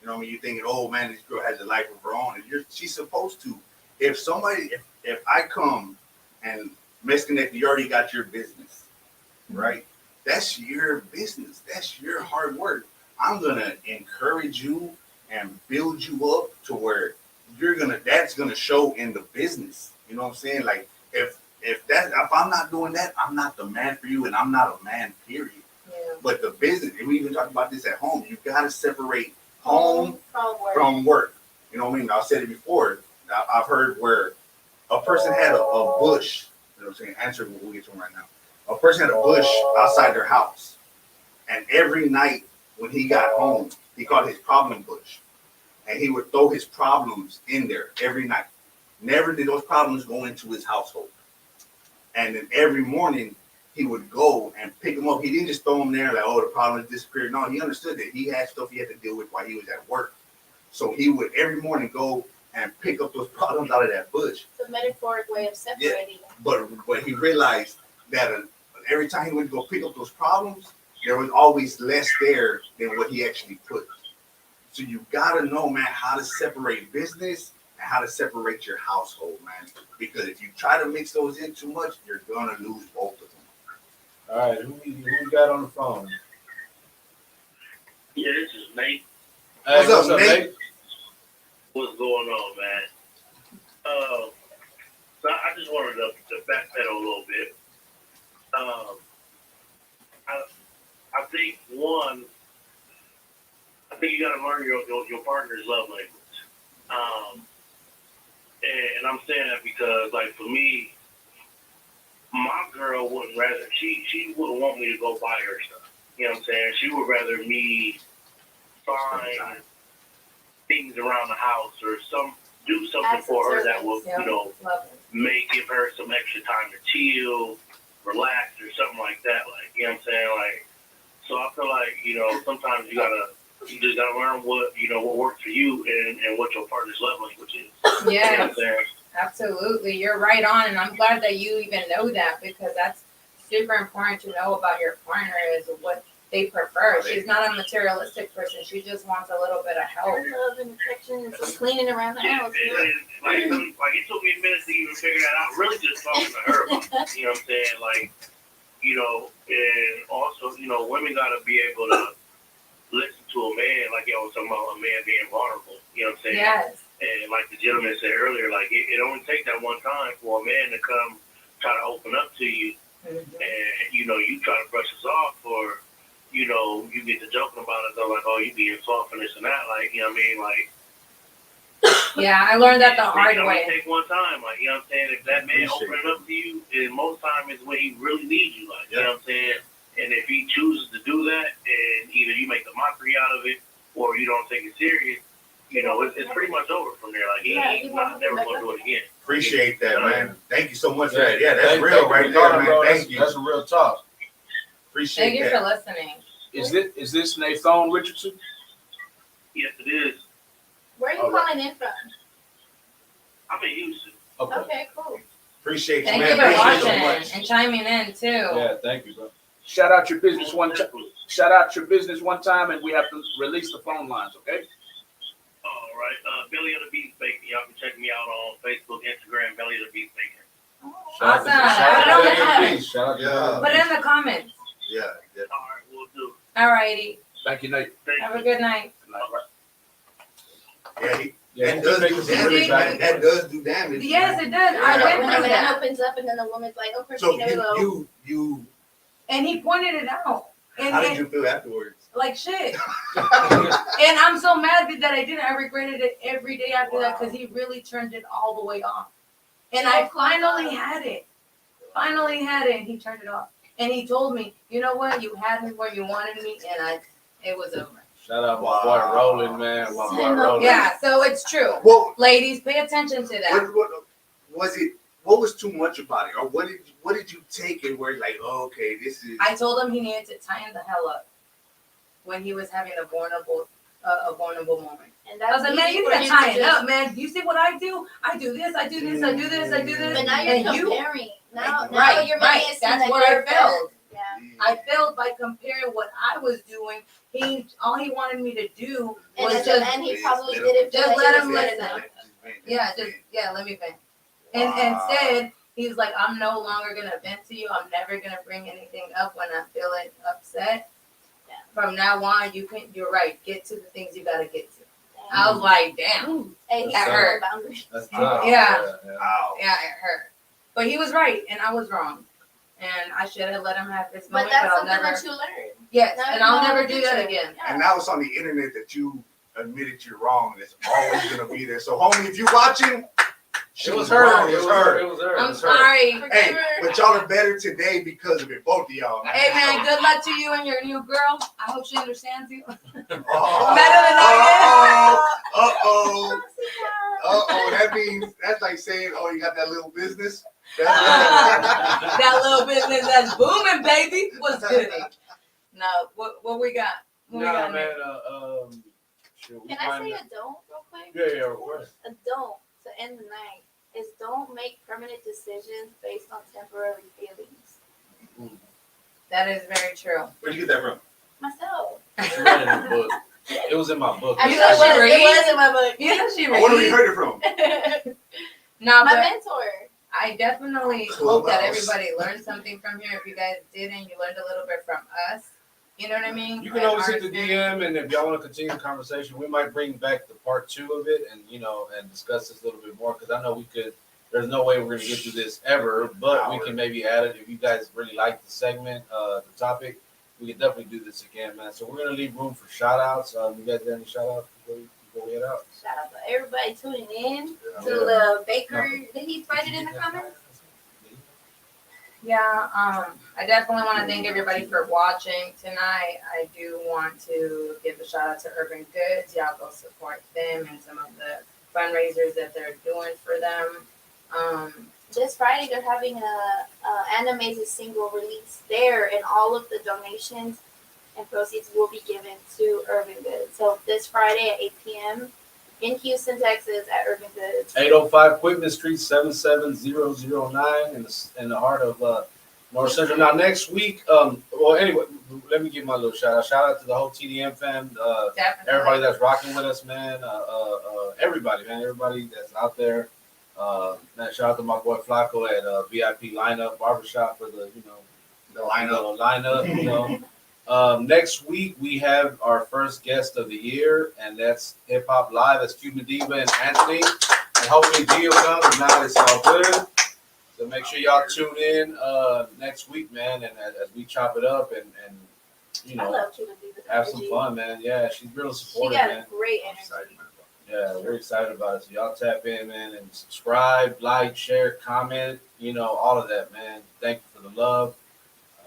You know what I mean? You're thinking, oh man, this girl has a life of her own, and she's supposed to. If I come and misconnect, you already got your business, right? That's your business. That's your hard work. I'm gonna encourage you and build you up to where that's gonna show in the business. You know what I'm saying? Like if I'm not doing that, I'm not the man for you, and I'm not a man, period. Yeah. But the business, and we even talked about this at home, you gotta separate home from work. from work. You know what I mean? I've said it before. I've heard where a person had a bush. You know what I'm saying? Answer, we'll get to him right now. A person had a bush outside their house. And every night when he got home, he called it his problem bush. And he would throw his problems in there every night. Never did those problems go into his household. And then every morning he would go and pick them up. He didn't just throw them there like, oh, the problem has disappeared. No, he understood that he had stuff he had to deal with while he was at work. So he would every morning go and pick up those problems out of that bush. It's a metaphoric way of separating them. But he realized that every time he would go pick up those problems, there was always less there than what he actually put. So you gotta know, man, how to separate business and how to separate your household, man. Because if you try to mix those in too much, you're gonna lose both of them. All right, who we got on the phone? Yeah, this is Nate. Hey, What's up, Nate? What's going on, man? So I just wanted to backpedal a little bit. I think one, I think you got to learn your partner's love language. And I'm saying that because, like, for me, my girl wouldn't rather, she wouldn't want me to go buy her stuff. You know what I'm saying? She would rather me find things around the house or do something for her that will, Yeah. you know, Love it. may give her some extra time to chill, relax, or something like that. Like, you know what I'm saying? Like, so I feel like, you know, sometimes you just gotta learn what works for you and what your partner's love language is. You know what Yes, I'm saying? absolutely. You're right on, and I'm glad that you even know that, because that's super important to know about your partner, is what they prefer. She's not a materialistic person. She just wants a little bit of help. Her love and affection and some cleaning around the house. Like it took me a minute to even figure that out. Really just talking to her about it, you know what I'm saying? Like, you know, and also, you know, women gotta be able to listen to a man, like y'all was talking about a man being vulnerable, you know what I'm saying? Yes. And like the gentleman said earlier, like it only takes that one time for a man to come try to open up to you, Mhm. and you know, you try to brush us off, or you know, you get to joking about it, though, like, oh, you being soft and this and that, like, you know what I mean? Like, Yeah, I learned that the hard it only way. take one time, like, you know what I'm saying? If that man Appreciate opening up to you, and most time is when he really needs you, like, you Yeah. know what I'm saying? And if he chooses to do that, and either you make a mockery out of it, or you don't take it serious, you know, it's pretty much over from there. Like, he's not never going to do it again. Appreciate that, man. Thank you so much for Yeah, that. Yeah, that's thank real you right for there, calling, man. bro. Thank you. That's a real talk. Appreciate Thank you that. for listening. Is this Nathan Richardson? Yes, it is. Where are you All right. calling in from? I'm in Houston. Okay. Okay, cool. Appreciate you, Thank man. you for Appreciate you so watching much. and chiming in too. Yeah, thank you, bro. Shout out your business one time. Shout out your business one time, and we have to release the phone lines. Okay. All right. Belly of the Beast Bacon. Y'all can check me out on Facebook, Instagram, Belly of the Beast Bacon. Shout out Awesome. to- shout out Put it on to the Belly of the comments. Beast. Shout out to Yeah. Belly of the Put it Beast. in the comments. Yeah. All right, we'll do. Alrighty. Thank you, Nate. Thank Have you. a good night. Good night. Yeah, Yeah, that does make do this a damage, really man. bad That does do damage. Yes, man. it does. Yeah. I When went a through man that. opens up and then the woman's like, oh, So Christina, hello. you, And he pointed it out. And, how did and you feel afterwards? like shit. And I'm so mad that I didn't. I regretted it every day after that, because he really turned it all the way off. And I finally had it. Finally had it, and he turned it off. And he told me, you know what? You had me where you wanted me, and it was over. Shout out my Wow. boy Roland, man. My boy Roland. Yeah, so it's true. Well, Ladies, pay attention to that. what was it? What was too much about it, or what did you take it where like, oh, okay, this is? I told him he needed to tighten the hell up when he was having a vulnerable moment. And I was that's like, man, easy you for need to him tighten just- up, man. You see what I do? I do this, I do this, I do this, I do this. But now And you're you- comparing. Now Right, you're right. making it seem That's like where I you're failed. Yeah. I failed by comparing what I was doing. All he wanted me to do And was as a just, man, he probably didn't feel just like let it him was good listen. enough. let me vent. And instead, he's like, I'm no longer gonna vent to you. I'm never gonna bring anything up when I'm feeling upset. Yeah. From now on, you're right. Get to the things you gotta get to. I was like, damn. Hey, he's That got hurt. no boundaries. That's tough. Yeah. Wow. Yeah, it hurt. But he was right, and I was wrong. And I should have let him have his But moment. that's I'll something never. that you learn. Yes, Now and you I'll know never the do that future. again. Yeah. And now it's on the internet that you admitted you're wrong. It's always gonna be there. So, homie, if you're watching, she It was wrong. her. It was her. It was her. It I'm was her. sorry. Hey, but y'all are better today because of it, both of y'all. Man. Hey man, good luck to you and your new girl. I hope she understands you. Oh, Better than I Uh oh. That means that's like saying, oh, you got that little business. That little business that's booming, baby. What's good? No, what we got? What we Nah, got man. next? Shit, we Can I find say that- a don't real quick? Yeah, of course. A don't to end the night is don't make permanent decisions based on temporary feelings. That is very true. Where'd you get that from? Myself. She read it in the book. It was in my book. Actually, know it she was, reads? it was in my book. You know she I wonder where you reads. heard it from. No, My but mentor. I definitely hope that Clubhouse. everybody learned something from here. If you guys didn't, you learned a little bit from us. You know what I mean? You can And always our hit the experience. DM, and if y'all want to continue the conversation, we might bring back the part 2 of it, and and discuss this a little bit more. Because I know we could. There's no way we're gonna get through this ever, but we can maybe add it if you guys really like the segment, the topic. We can definitely do this again, man. So we're gonna leave room for shout outs. You guys got any shout outs before we head out? Shout out to everybody tuning in to Yeah. the baker. Did he write it in the comments? Yeah, I definitely want to thank everybody for watching tonight. I do want to give a shout out to Urban Goods. Y'all go support them and some of the fundraisers that they're doing for them. This Friday they're having a Animated single release there, and all of the donations and proceeds will be given to Urban Goods. So this Friday at 8 p.m. in Houston, Texas, at Urban Goods. 805 Quitman Street, 77009 in the heart of North Central. Now next week, well anyway, let me give my little shout out. Shout out to the whole TDM fam, Definitely. everybody that's rocking with us, man. Everybody that's out there. Man, shout out to my boy Flacco at VIP Lineup Barbershop for the The lineup. lineup. Next week we have our first guest of the year, and that's Hip Hop Live. That's Cuban Diva and Anthony, and hopefully Gio comes. If not, it's all good. So make sure y'all tune in next week, man, and as we chop it up and I love Cuban Diva's have some energy. fun, man. Yeah, she's real She supportive, got man. a great energy. Yeah, we're excited about it. So y'all tap in, man, and subscribe, like, share, comment, all of that, man. Thank you for the love.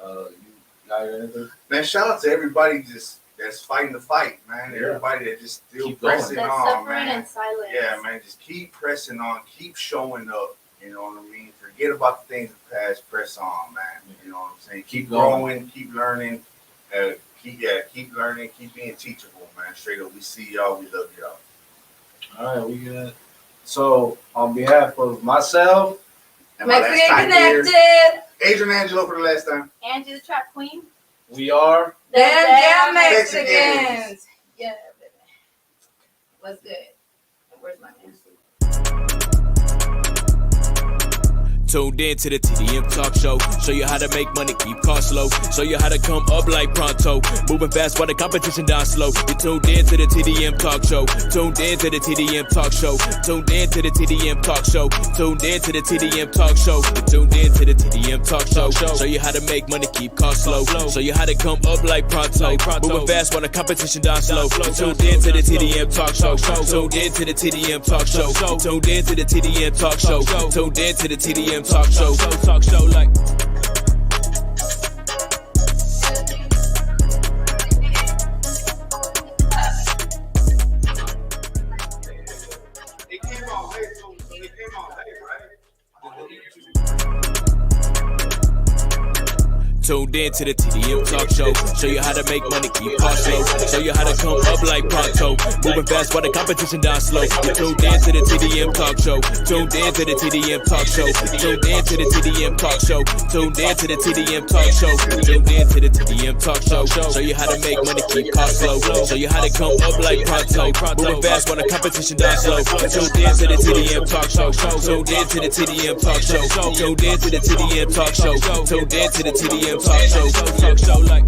You got anything? Man, shout out to everybody that's fighting the fight, man. Yeah. Everybody that just still Keep going. pressing That's on, suffering man. in silence. Yeah, man, just keep pressing on, keep showing up. You know what I mean? Forget about the things of the past, press on, man. You know what I'm saying? Keep growing, keep learning, keep learning, keep being teachable, man. Straight up, we see y'all, we love y'all. All right, we good. So on behalf of myself, And my last Mexican time here, Connected. Adrian Angelo for the last time. Angie the Trap Queen. we are. Damn Mexicans. Mexicans. Yeah, baby. What's good? Where's my man? Tuned in to the TDM Talk Show. Show you how to make money, keep costs low. Show you how to come up like pronto. Moving fast while the competition down slow. You tuned in to the TDM Talk Show. Tuned in to the TDM Talk Show. Tuned in to the TDM Talk Show. Tuned in to the TDM Talk Show. You tuned in to the TDM Talk Show. Show you how to make money, keep costs low. Show you how to come up like pronto. Moving fast while the competition down slow. You tuned in to the TDM Talk Show. Tuned in to the TDM Talk Show. Tuned in to the TDM Talk Show. Tuned in to the TDM Talk Show. Talk show like. It came on late, so it came on late, right? Tuned in to the TDM Talk Show. Show you how to make money, keep costs low. Show you how to come up like pronto. Moving fast while the competition down slow. You tuned in to the TDM Talk Show. Tuned in to the TDM Talk Show. Tuned in to the TDM Talk Show. Tuned in to the TDM Talk Show. Tuned in to the TDM Talk Show. Show you how to make money, keep costs low. Show you how to come up like pronto. Moving fast while the competition down slow. You tuned in to the TDM Talk Show. Tuned in to the TDM Talk Show. Tuned in to the TDM Talk Show. Tuned in to the TDM Talk Show like.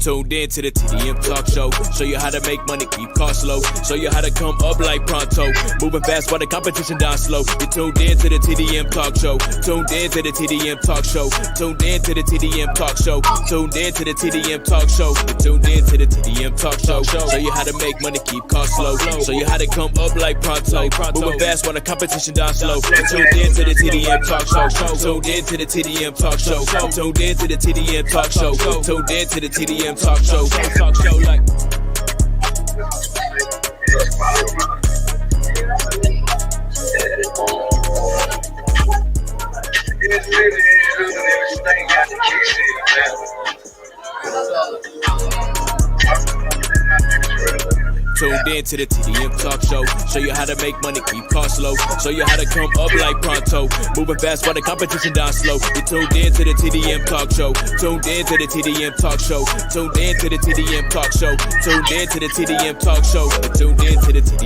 Tuned in to the TDM Talk Show. Show you how to make money, keep costs low. Show you how to come up like pronto. Moving fast while the competition down slow. You tuned in to the TDM Talk Show. Tuned in to the TDM Talk Show. Tuned in to the TDM Talk Show. Tuned in to the TDM Talk Show. You tuned in to the TDM Talk Show. Show you how to make money, keep costs low. Show you how to come up like pronto. Moving fast while the competition down slow. You tuned in to the TDM Talk Show. Tuned in to the TDM Talk Show. Tuned in to the TDM Talk Show. Tuned in to the TDM Talk Show. Talk Show like. Tuned in to the TDM Talk Show. Show you how to make money, keep costs low. Show you how to come up like pronto. Moving fast while the competition down slow. You tuned in to the TDM Talk Show. Tuned in to the TDM Talk Show. Tuned in to the TDM Talk Show. Tuned in to the TDM Talk Show. You tuned in to the TDM